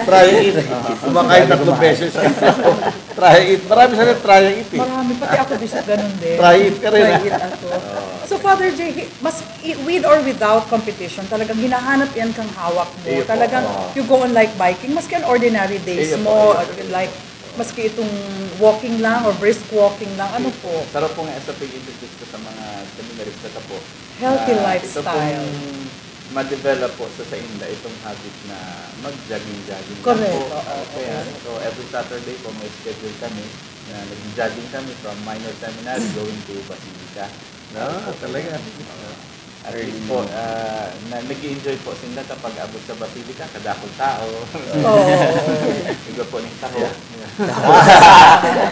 Try-it. Kumakain 3 beses sa ako. Try-it. Marami sana try-it eh. Marami, pati ako Bishop ganun din. Try-it ka rin. Try it ako. So Father Jay, mas with or without competition, talagang hinahanap yan kang hawak mo. Talagang you go on like biking, maski on ordinary days mo, like maski itong walking lang or brisk walking lang, ano po? Sarap po nga sa pag-introduce ko sa mga seminarista ka po. Healthy Ito lifestyle. pong ma-develop po sa inda itong habit na mag-jogging-jogging. Correct. Kaya, so every Saturday po may schedule kami na nag-jogging kami from minor seminary going to Basilica. Talaga. At least po, nag-i-enjoy po sila kapag abot sa Basilica, kadakol tao. Iba po ng taho.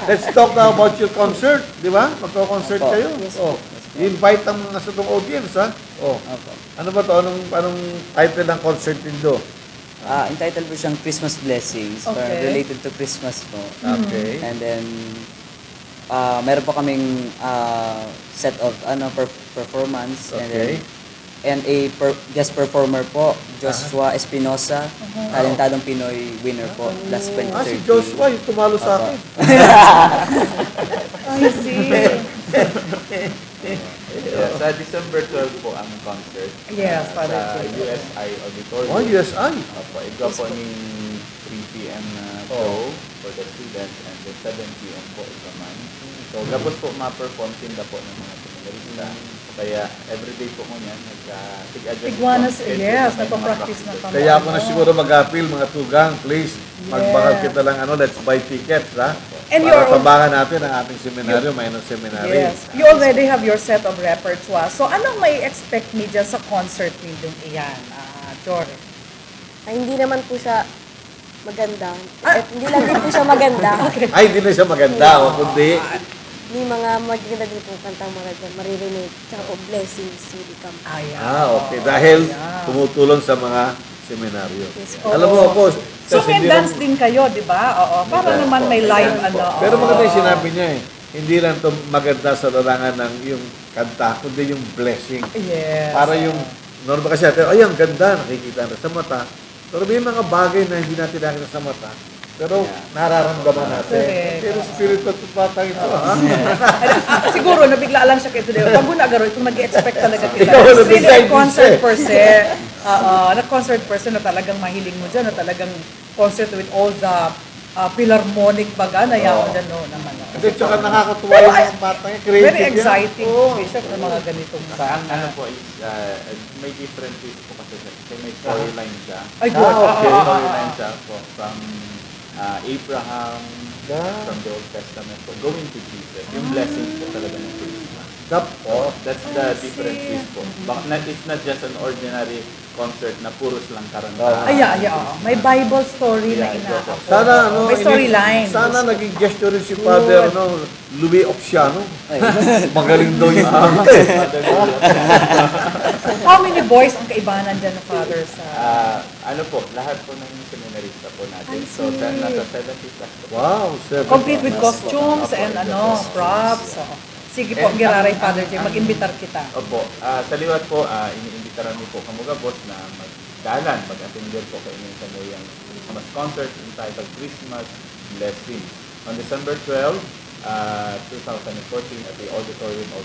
Let's talk now about your concert, di ba? Magko-concert Opo. kayo. Yes, Oh. I-invite ang mga sa itong audience, ha? Oh. Opo. Ano ba to? Anong title ng concert nindo? Entitled po siyang Christmas Blessings. Okay. Related to Christmas po. Okay. And then, meron po kaming set of performance. Okay. And a guest performer po, Joshua Espinosa, talentadong Pinoy winner po, last 2013. Si Joshua, yung tumalo sa akin. I see. Yeah, sa December 12 po ang concert. Yes, Father Sa Jay. USI Auditorium. Oh, USI. Opo, ito po ning 3 p.m. na show for the students and then 7 p.m. po ito man. So, gabos po ma-perform sila po ng mga seminarista. Kaya everyday po mo yan, nag-adjust Iguanas, yes, nagpa-practice na kami. Kaya ako na siguro mag-appeal, mga tugang, please, magbakal kita lang, let's buy tickets, ha? And Para you're- tabangan natin ang ating seminaryo, minor seminary. Yes. You already have your set of repertoire. So, anong may expect me dyan sa concert ninyong iyan, Jory? Ay, hindi naman po siya maganda. At hindi lang din po siya maganda. Ay, hindi na siya maganda, kundi, May mga magaganda din po kantang maririnig. Tsaka po, blessings will come. Ayan. okay, dahil tumutulong sa mga seminaryo. Yes po. Alam mo, po, So, kasi may hindi dance lang- din kayo, di ba? Oo. Para May naman dance may po, live, may dance ano. Pero maganda yung sinabi niya hindi lang to maganda sa larangan ng yung kanta, kundi yung blessing. Yes. Para yung, normal kasi natin, ay, ang ganda, nakikita na sa mata. Pero may mga bagay na hindi natin nakita sa mata. Pero nararamdaman natin. Correct. Pero spirit of batang ito, ha? Siguro, nabigla lang siya kayo today. Pag nagaro, ito mag-expect talaga kita. Ikaw, It's really a nag-decide concert siya. per se. Na-concert per se na talagang mahiling mo dyan, na talagang concert with all the philharmonic baga na yan dyan, no, naman. No. Kasi tsaka nakakatuwa yung mga batang creative Very yan. exciting, Oo. Bishop, ng mga ganitong Sa ano po is, may different ways po kasi may storyline siya. Ay, good. okay. May storyline siya po from Abraham, from the Old Testament po, going to Jesus. Yung blessings po talaga ng Christmas. That's the different twist po. It's not just an ordinary concert na puros lang karantahan. May Bible story na Yeah, inaako. Sana, May storyline. Sana naging gesture rin si Father, Louis Oxiano. Magaling daw yung kanta eh. How many boys ang kaibanan dyan na father sa... Ano po, lahat po ng seminarista po natin. So, nasa 70 plus po. Wow, Complete with costumes and props. So, sige po, Giraray Father Jay, mag-imbitar kita. Opo, sa liwat po, iniimbitaran niyo po Kamuga Boss na magdalan, mag-attend po kayo sa Moyang Christmas concert entitled Christmas Blessings. On December 12, 2014 at the auditorium of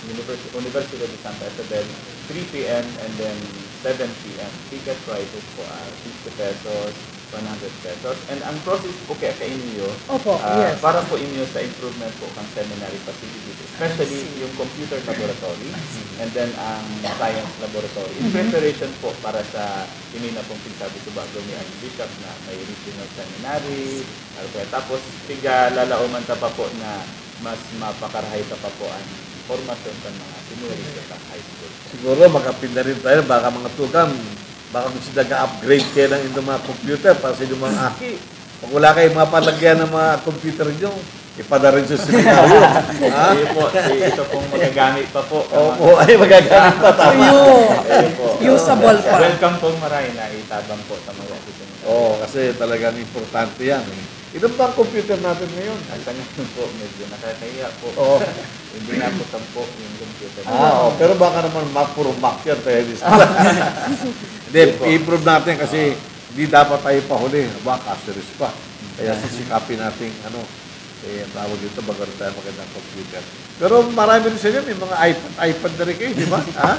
University of Santa Isabel, 3 p.m. and then 7 p.m. Ticket prices po are 50 pesos, 100 pesos. And ang process po kaya inyo, Opo, yes. para po inyo sa improvement po ng seminary facilities, especially yung computer laboratory and then ang science laboratory. In preparation po para sa na pong pinsabi ko bago ni Archbishop na may regional seminary, tapos lalauman ta pa po na mas mapakarahay ta pa po ang formasyon ng mga seminarista sa high school. Siguro magkapinda rin tayo, baka mga tugang, baka gusto nag-upgrade kayo ng inyong mga computer para sa inyong mga aki. Pag wala kayong mga palagyan ng mga computer nyo, ipada rin sa seminaryo. Ha? Ito pong magagamit pa po. Opo, ay magagamit pa tama. Usable pa. Welcome pong maray na itabang po sa mga seminaryo. Oo, kasi talagang importante yan. Ilan ba ang computer natin ngayon? Sa ngayon po, medyo nakakahiya po. Oo. Hindi na po 10 yung computer. Pero baka naman puro Mac yan tayo. Hindi, i-improve natin kasi hindi dapat tayo pahuli. Baka series pa. Kaya sisikapin natin, tawag dito, bago rin tayo magandang computer. Pero marami rin sa inyo, may mga iPad na rin kayo, di ba? Ha?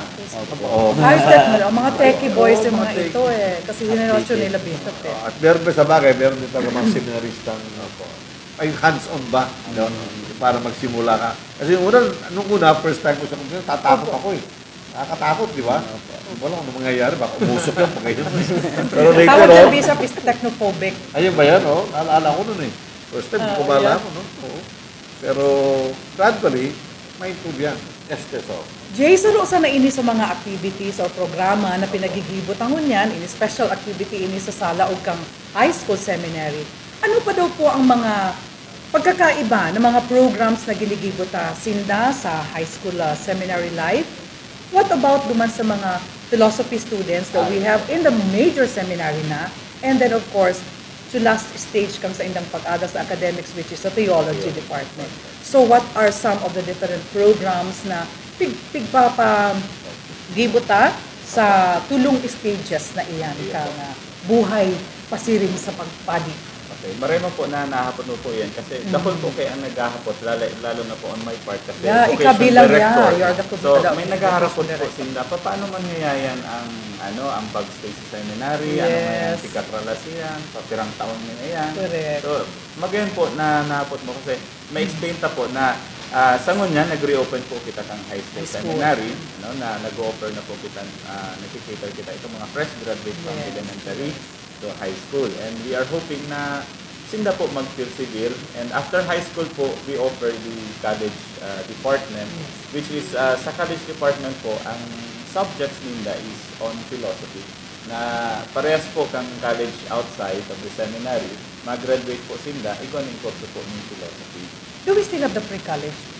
Oo. Ayos definitely. Mga techie boys yung mga mga ito kasi generation nila Bishop At meron pa sa bagay, meron din talaga mga seminaristang ay hands-on ba? Para magsimula ka. Kasi nung una, first time ko sa computer, tatakot ako eh. Nakakatakot, di ba? Wala kung mangyayari, baka umusok yan pag ganyan. Pero later Tawag dyan on, Bishop is technophobic. ayun ba yan, Naalala ko nun eh. First time, ko malaman, Oo. Pero gradually, ma-improve yan. Yes, Jay, saro sa naini sa mga activities o programa na pinagigibutangon yan, in special activity ini sa sala o kang high school seminary. Ano pa daw po ang mga pagkakaiba ng mga programs na ginigibota Sinda sa high school seminary life? What about duman sa mga philosophy students that we have in the major seminary na? And then of course, to last stage kang sa indang pag-ada sa academics, which is the theology department. So what are some of the different programs na gibota sa tulong stages na iyan ka nga buhay pasiring sa pagpadi? Okay, marami po na nahapon mo po yan kasi dahil po kayo ang naghahapot, lalo na po on my part kasi ikabilang you are the so may naghaharapot po Sinda, paano mangyayari ang pag-stay sa seminary, ano man yung tikatralasiyan, papirang taon nyo na yan. Correct. So magayon po na nahapot mo kasi may explain ta po na sa ngunya, nag-reopen po kita kang high school seminary, na nag-offer na po kita, nakikita kita itong mga fresh graduate from elementary to high school. And we are hoping na Sinda po mag-persevere. And after high school po, we offer the college department, which is sa college department po, ang subjects ninda is on philosophy. Na parehas po kang college outside of the seminary, mag-graduate po Sinda, ikaw ng kurso po ng philosophy. Do we still have the pre-college?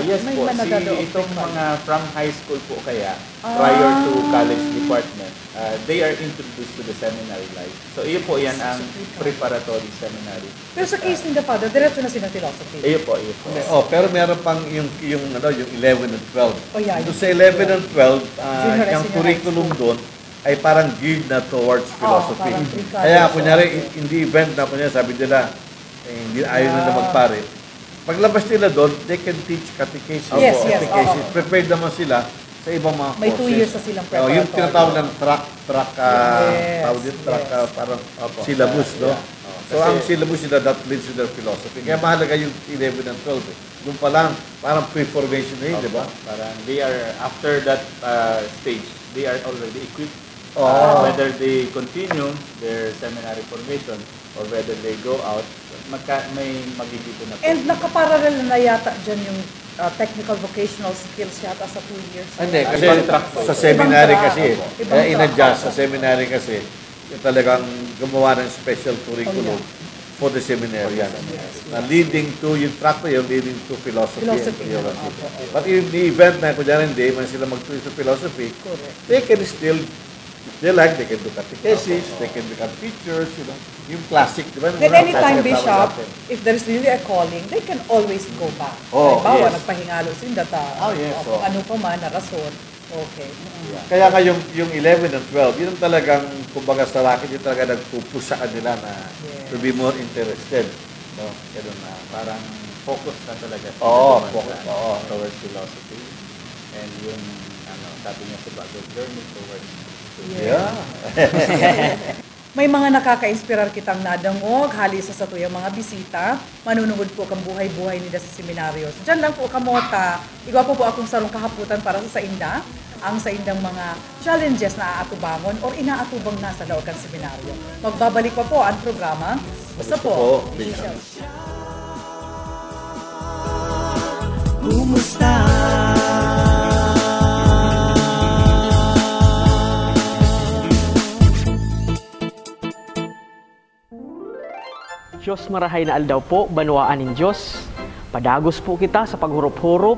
Yes po. Itong mga from high school po kaya, prior to college department, they are introduced to the seminary life. So, iyo po yan ang preparatory seminary. Pero sa case ni the father, diretso na sila philosophy. Iyo po. Pero meron pang yung 11 and 12. Oh, yeah. Doon sa 11 and 12, Junior yung and curriculum doon ay parang geared na towards philosophy. parang pre-college. Kaya, kunyari, in the event na kunyari, sabi nila, hindi ayaw na magpare. Paglabas nila doon, they can teach catechism. Yes, Prepared naman sila sa ibang mga May courses. 2 years na silang preparatory. Yung tinatawag ng parang syllabus, no? So, ang syllabus nila, that leads to their philosophy. Kaya mahalaga yung 11 and 12. Doon pa lang, parang pre-formation na yun, di ba? Parang they are, after that stage, they are already equipped. Whether they continue their seminary formation or whether they go out, may magigito na po. And nakaparallel na yata dyan yung technical vocational skills yata sa 2 years. Hindi, kasi sa seminary kasi, kaya in-adjust sa seminary kasi, yung talagang gumawa ng special curriculum for the seminarians. Na leading to, yung track na yun, leading to philosophy and theology. But in the event na, kunyari hindi, man sila mag-tuloy sa philosophy, they can still, they can do catechesis, they can become teachers, yung classic, di ba? Then anytime, Bishop, if there is really a calling, they can always go back. Halimbawa, nagpahingalo sila kung ano pa man na rason. Okay. Kaya nga yung 11 and 12, yun ang talagang, kumbaga sa racket, yung talaga nagpupush sa kanila na to be more interested. No? Ganun na, parang focus na talaga. Towards philosophy. And yung, sabi niya sa Bible, journey towards May mga nakaka-inspirar kitang nadangog, halis sa tuyang mga bisita, manunungod po kang buhay-buhay nila sa seminaryo. So, dyan lang po kamota, igwa po akong sarong kahaputan para sa inda, ang sa indang mga challenges na aatubangon o inaatubang nasa loob kang seminaryo. Magbabalik pa po ang programa. Basta po. Kumusta? Diyos marahay na aldaw po, banwaan ng Diyos. Padagos po kita sa paghurup-hurup,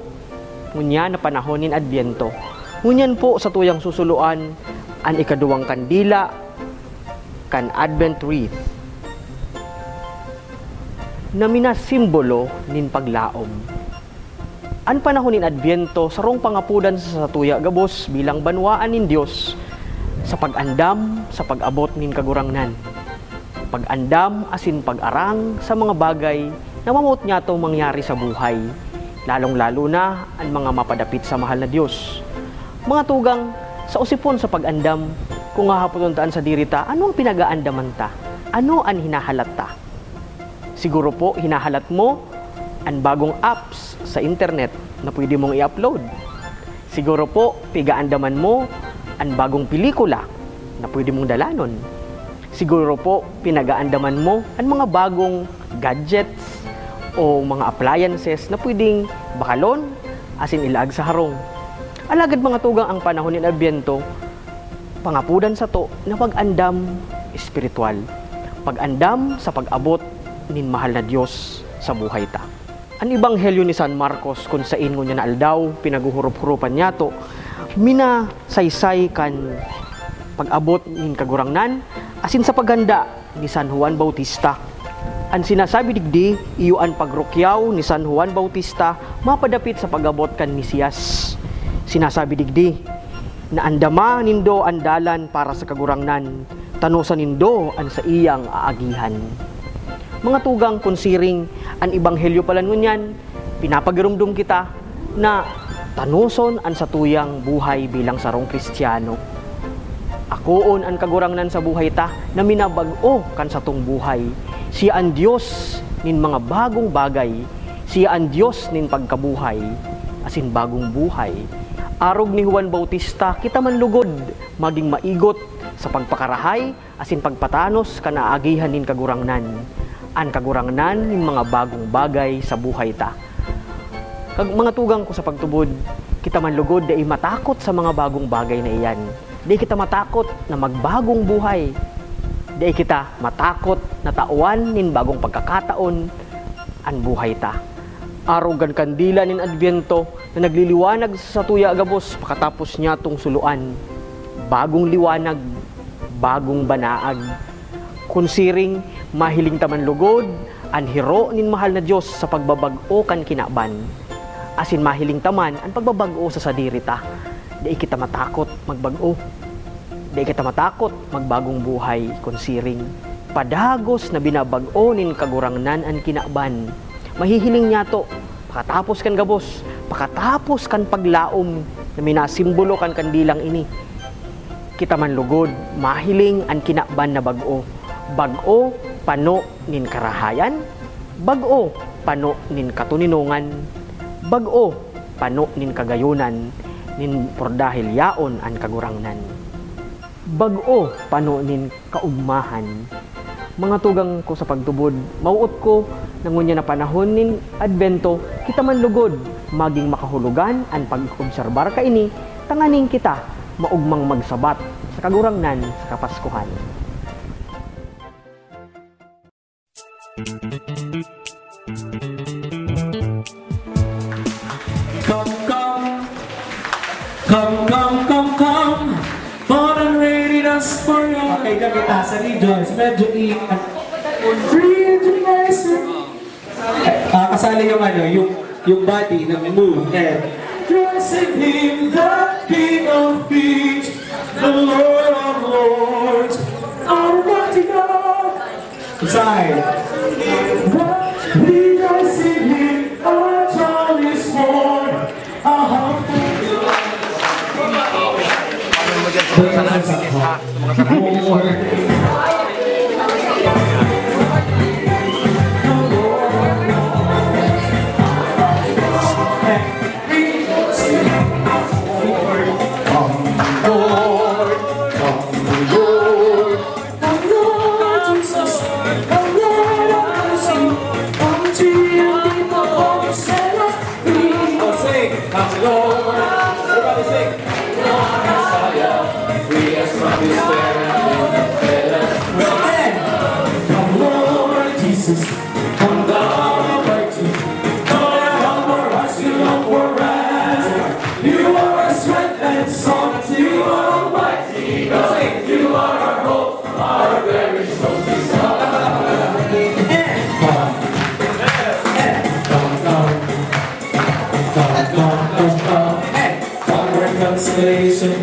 ngunya na panahonin Adbyento. Ngunyan po sa tuyang susuluan, ang ikaduwang kandila, kan Advent wreath. Na minasimbolo nin paglaom. An panahonin Adbyento, sarong pangapudan sa tuya gabos bilang banwaan ng Diyos sa pag-andam, sa pag-abot nin kagurangnan. Pag-andam asin pag-arang sa mga bagay na mamot niya ito mangyari sa buhay, lalong-lalo na ang mga mapadapit sa mahal na Diyos. Mga tugang, sa usipon sa pag-andam, kung hahapuntaan sa dirita, ano ang pinag-aandaman ta? Ano ang hinahalat ta? Siguro po, hinahalat mo ang bagong apps sa internet na pwede mong i-upload. Siguro po, pigaandaman mo ang bagong pelikula na pwede mong dalanon. Siguro po, pinagaandaman mo ang mga bagong gadgets o mga appliances na pwedeng bakalon, asin ilaag sa harong. Alagad mga tugang ang panahon ng Adbyento, pangapudan sa to na pag-andam espiritual. pag-andam sa pag-abot nin mahal na Dios sa buhay ta. Ang Ebanghelyo ni San Marcos kung sain ngunya na aldaw pinaguhurup-hurupan niya to, mina saysay kan pag-abot nin kagurangnan asin sa paghanda ni San Juan Bautista. Ang sinasabi digdi, iyo ang pagrukyaw ni San Juan Bautista mapadapit sa pag-abot kan Mesiyas. Sinasabi digdi, na andama nindo ang dalan para sa kagurangnan, tanusan nindo ang sa iyang aagihan. Mga tugang konsiring, ang Ebanghelyo pala ngunyan, pinapagirumdum kita na tanuson ang sa tuyang buhay bilang sarong Kristiyano. Akoon ang kagurangnan sa buhay ta na minabag-o kan sa tong buhay. Siya ang Diyos nin mga bagong bagay. Siya ang Diyos nin pagkabuhay. Asin bagong buhay. Arog ni Juan Bautista, kita man lugod, maging maigot sa pagpakarahay, asin pagpatanos kanaagihan nin kagurangnan. Ang kagurangnan nin mga bagong bagay sa buhay ta. Kag mga tugang ko sa pagtubod, kita man lugod di matakot sa mga bagong bagay na iyan. Di kita matakot na magbagong buhay. Di kita matakot na tauan nin bagong pagkakataon ang buhay ta. Arogan kandila nin Adbyento na nagliliwanag sa tuya gabos pakatapos niya tong suluan. Bagong liwanag, bagong banaag. Kunsiring mahiling taman lugod, ang hiro nin mahal na Diyos sa pagbabag-o kan kinaban. Asin mahiling taman ang pagbabag-o sa sadirita. Di kita matakot magbag-o. Di kita matakot magbagong buhay, konsiring. Padagos na binabag-o nin kagurangnan ang kinaban. Mahihiling niya to, pakatapos kan gabos, pakatapos kan paglaom na minasimbolo kan kandilang ini. Kita man lugod, mahiling ang kinaban na bag-o. Bag-o, pano nin karahayan. Bag-o, pano nin katuninungan. Bag-o, pano nin kagayunan. Nin pordahil yaon ang kagurangnan. Bag-o, pano nin kaugmahan. Mga tugang ko sa pagtubod, mauot ko nangunya na panahon nin Adbento, kita man lugod, maging makahulugan ang pag-obserbar ka ini, tanganing kita maugmang magsabat sa kagurangnan sa Kapaskuhan. Come, born and readiness for you. Okay, kita sa Rejoice, medyo Rejoice. Kasali yung yung body na move and dressing him the King of Kings, the Lord of Lords, Almighty God. Inside. Rejoicing him, our child is born, a humble.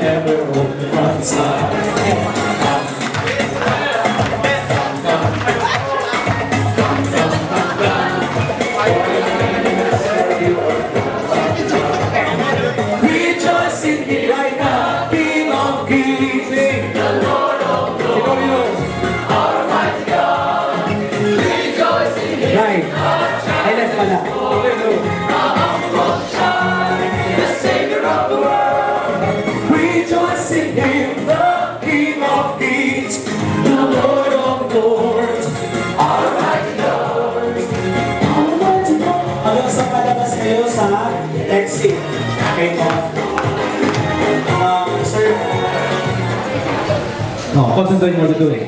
Ever open front side. Rejoice in Him right now, King of Kings, the Lord of Lords, Almighty God. Rejoice in Him, right. The Savior of the world. Rejoice in Him, the King of Kings, the Lord of Lords, Almighty God. Almighty God. Hanggang sa palabas kayo sa exit. Okay po. Sir. No, concentrate mo to do it.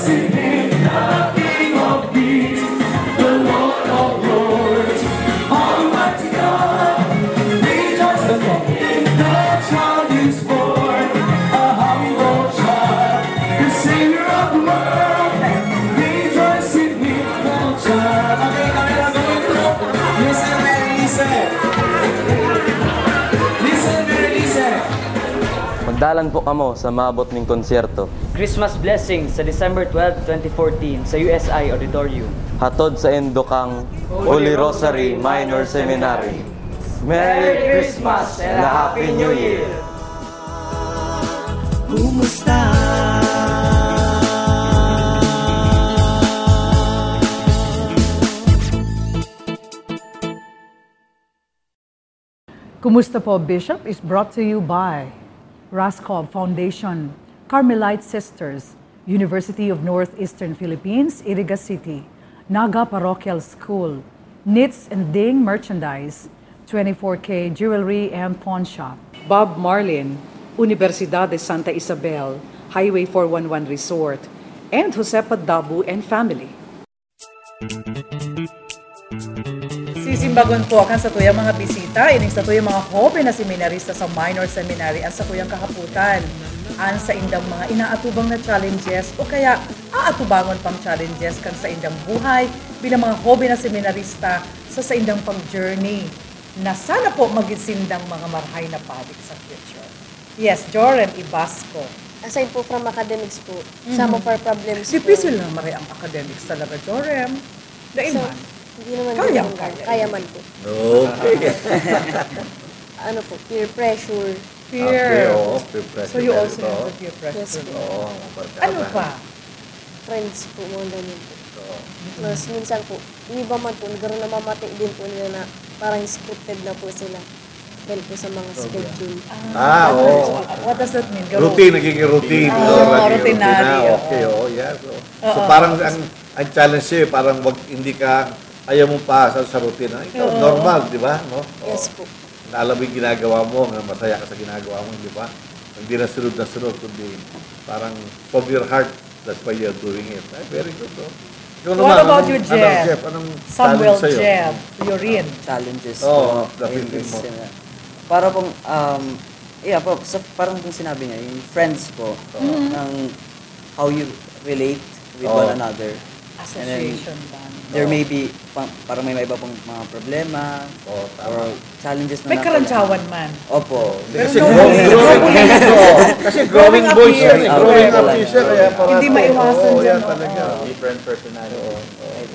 Rejoice in Him, the King of Kings, the Lord of Lords, Almighty God. Rejoice in Him, the child is born, a humble child, the Savior of the world. Rejoice in Him, the child. Okay, camera, go. Listen, Mary, listen. Listen, Mary, listen. Magdalan po kamo sa maabot ning konsyerto. Christmas blessings sa December 12, 2014 sa USI Auditorium. Hatod sa Endokang Holy Rosary Minor Seminary. Merry Christmas and a Happy New Year! Kumusta? Kumusta po, Bishop is brought to you by Raskov Foundation, Carmelite Sisters, University of Northeastern Philippines, Iriga City, Naga Parochial School, Knits and Ding Merchandise, 24K Jewelry and Pawn Shop. Bob Marlin, Universidad de Santa Isabel, Highway 411 Resort, and Josepa Dabu and family. Sisimbagon po kan sa tuyang mga bisita, ining sa tuyang mga hobe na seminarista sa minor seminary at sa tuyang kahaputan. An sa indang mga inaatubang na challenges o kaya aatubangon pang challenges kan sa indang buhay bilang mga hobe na seminarista sa indang pang-journey na sana po magisindang mga marhay na padik sa future. Yes, Joren Ibasco. Aside po from academics po, some of our problems po. Dipicil na maray ang academics talaga, Jorem. Daiman. Hindi naman Kaya din kaya. kaya man po. Okay. Ano po, peer pressure. Peer. Peer pressure. So you also Ito. have the peer Yes pressure. po. Oo, barkada. Ano pa? Friends po, mga ganun po. Mas minsan po, yung iba man po, nagkaroon na mamati din po nila na parang scripted na po sila. Dahil po sa mga schedule. Oo. What does that mean? Routine, nagiging routine. routinary, oo. Okay, yeah. So parang ang challenge siya, parang hindi ka, ayaw mong paasa sa routine. Ikaw, normal, di ba? No? Yes po. Na alam mo yung ginagawa mo, na masaya ka sa ginagawa mo, di ba? Hindi na sunod, kundi parang from your heart, that's why you're doing it. Ay, very good, no? Ikaw What naman, about you, Jeff? Anong Samuel challenge sa'yo? Jeff, Yorin. Challenges Oo, po. dapitin mo. Para pong, po, parang kung sinabi niya, yung friends po, ng how you relate with one another. Association ba? There may be, parang may iba pong mga problema, or challenges na May karantsawan man. Opo. Kasi Pero growing up boys here. yan, growing up here siya, kaya parang Hindi maiwasan oo, dyan, yan talaga. Different personality.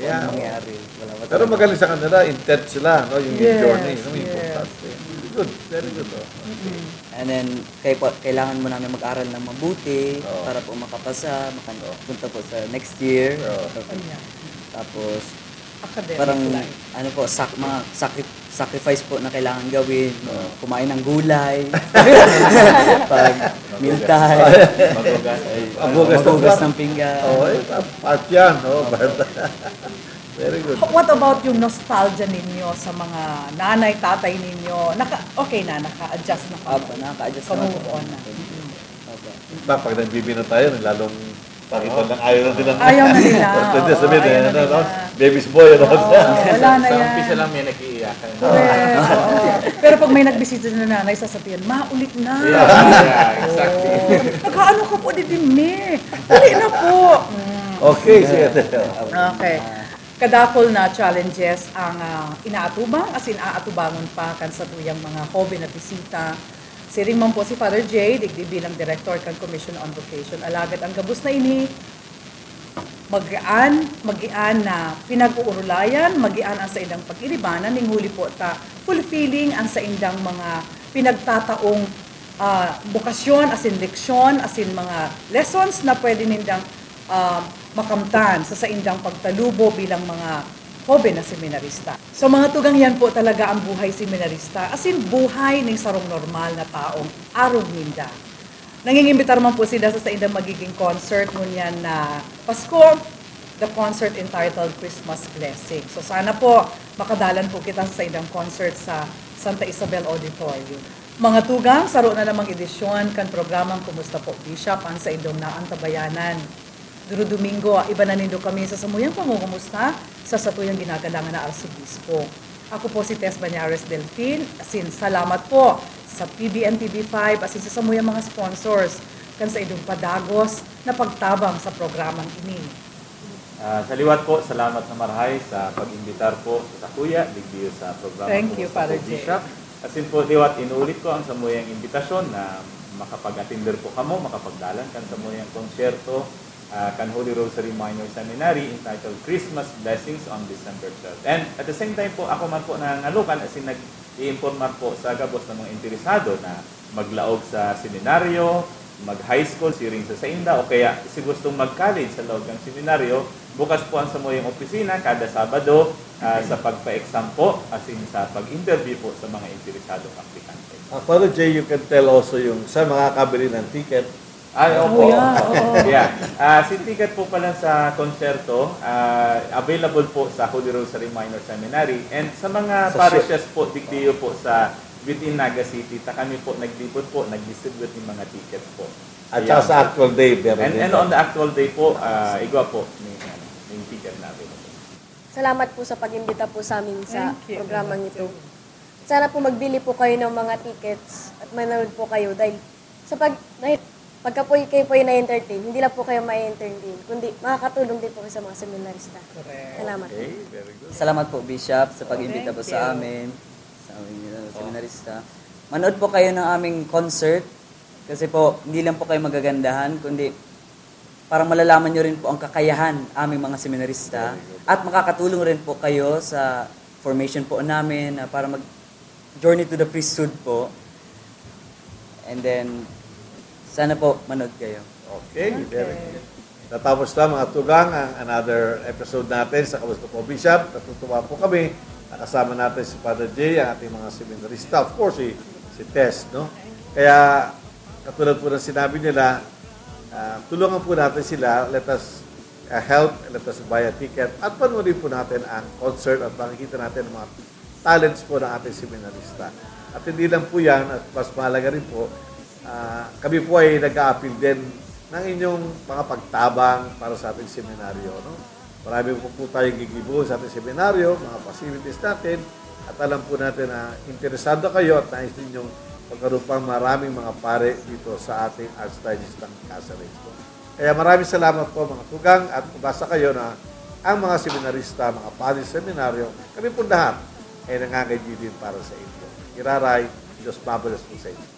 Yeah. Ano mangyari? Wala ba Pero magaling sa kanila, intense sila, no? Yung Yes, journey, no? yes. Importante. Good, very good. Oh. And then, kailangan mo namin mag-aral ng mabuti para po makapasa, makapunta po sa next year. Tapos, Academic parang, life. ano po, mga sacrifice po na kailangan gawin. Kumain ng gulay. Pag meal time. Magugas ng pinggan. Oh, part yan, no? Very good. What about yung nostalgia ninyo sa mga nanay, tatay ninyo? Okay na, naka-adjust na kayo. Opo, nakaka-adjust naman Move po. on na. Opo. Pag nagbibina tayo, lalong pakita ng ayaw na nila. Ayaw na nila. Pwede Oo, sabihin, ayaw na no? nila. Baby's boy, ano? Wala na Sa yan. umpisa lang may nag-iiyakan. Correct, oo. Pero pag may nagbisita na nanay, sasabihin, ulit na. Yeah, exactly. Nakaano ka po, didimi. Uli na po. Okay, sige. Okay. Kadakol na challenges ang inaatubang, as in aatubangon pa kan sa tuyang mga hobe na bisita. Siring man po si Father J, digdi bilang Director kan Commission on Vocation. Alagad ang gabos na ini, mag-ian na pinag-uurulayan, mag-ian ang sa indang pag-iribanan, ning huli po ta fulfilling ang sa indang mga pinagtataong bukasyon, as in leksyon, as in mga lessons na pwede nindang makamtan sa indang pagtalubo bilang mga hobe na seminarista. So mga tugang yan po talaga ang buhay seminarista, as in buhay ng sarong normal na taong arog ninda. Nangingimbitar man po sila sa indang magiging concert ngunyan na Pasko, the concert entitled Christmas Blessing. So sana po makadalan po kita sa indang concert sa Santa Isabel Auditorium. Mga tugang, saro na namang edisyon kan programang Kumusta po Bishop ang sa indong naantabayanan. Duro Domingo, iba na nindo kami sa samuyang pangungumusta sa satuyang ginagalangan na Arsobispo. Ako po si Tess Banyares Delfin, asin salamat po sa PBN TV5, asin sa samuyang mga sponsors, kan sa idong padagos na pagtabang sa programang ini. Sa liwat po, salamat na marahay sa pag-imbitar po sa Kuya, digdiyo sa programa Thank po you, sa Father Jay. Bishop. Asin po, liwat, inulit ko ang samuyang imbitasyon na makapag-atinder po kamo, makapagdalan kan samuyang konsyerto kan Holy Rosary Minor Seminary entitled Christmas Blessings on December 12. And at the same time po, ako man po nangalukan asin nag-i-informan po sa gabos ng mga interesado na maglaog sa seminaryo, mag-high school, siring sa Sainda, o kaya si gustong mag-college sa loob ng seminaryo, bukas po ang samuyang opisina kada Sabado sa pagpa-exam po, asin sa pag-interview po sa mga interesadong aplikante. Father Jay, you can tell also yung sa makakabili ng ticket. Opo. yeah. Si ticket po pala sa konserto, available po sa Holy Rosary Minor Seminary. And sa mga parishes po, digdiyo po sa within Naga City, kami po naglipot po, nag-distribute ng mga tickets po. At saka sa actual day, and on the actual day po, igwa po, may ticket na available. Salamat po sa pag-imbita po sa amin sa Thank you. programang ito. Sana po magbili po kayo ng mga tickets at manood po kayo dahil pagka po kayo po na-entertain, hindi lang po kayo ma-entertain, kundi makakatulong din po kayo sa mga seminarista. Correct. Salamat. Okay, very good. Salamat po, Bishop, sa pag-imbita po Thank sa you. amin, sa aming seminarista. Manood po kayo ng aming concert kasi po, hindi lang po kayo magagandahan, kundi parang malalaman nyo rin po ang kakayahan aming mga seminarista at makakatulong rin po kayo sa formation po namin para mag-journey to the priesthood po. And then, sana po manood kayo. Okay, very good. Natapos na mga tugang ang another episode natin sa Kamusta po Bishop. Natutuwa po kami. Nakasama natin si Father Jay, ang ating mga seminarista. Of course, si Tess, no? Kaya, katulad po ng sinabi nila, tulungan po natin sila. Let us help, let us buy a ticket. At panoorin po natin ang concert at makikita natin ang mga talents po ng ating seminarista. At hindi lang po yan, at mas mahalaga rin po, kami po ay nag-a-appeal din ng inyong mga pagtabang para sa ating seminaryo. No? Marami po tayong gigibo sa ating seminaryo, mga facilities natin, at alam po natin na interesado kayo at nais ninyong pagkaroon pang maraming mga pare dito sa ating Archdiocese ng Casares. Kaya maraming salamat po mga tugang at kubasa kayo na ang mga seminarista, mga pare sa seminaryo, kami po lahat ay nangangaji din para sa inyo. Iraray, Diyos mabalas po sa inyo.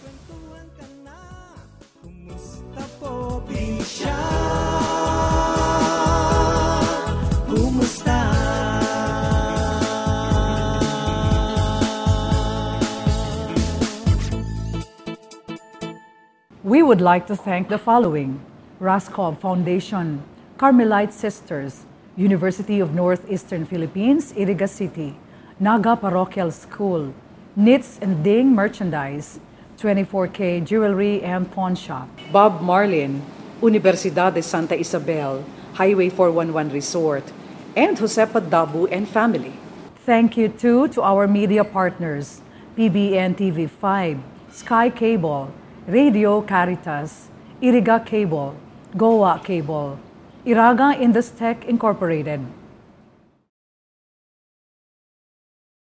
We would like to thank the following: Raskov Foundation, Carmelite Sisters, University of Northeastern Philippines, Iriga City, Naga Parochial School, Knits and Ding Merchandise, 24K Jewelry and Pawn Shop, Bob Marlin, Universidad de Santa Isabel, Highway 411 Resort, and Josepa Dabu and family. Thank you too to our media partners, PBN TV5, Sky Cable, Radio Caritas, Iriga Cable, Goa Cable, Iraga Industech Incorporated,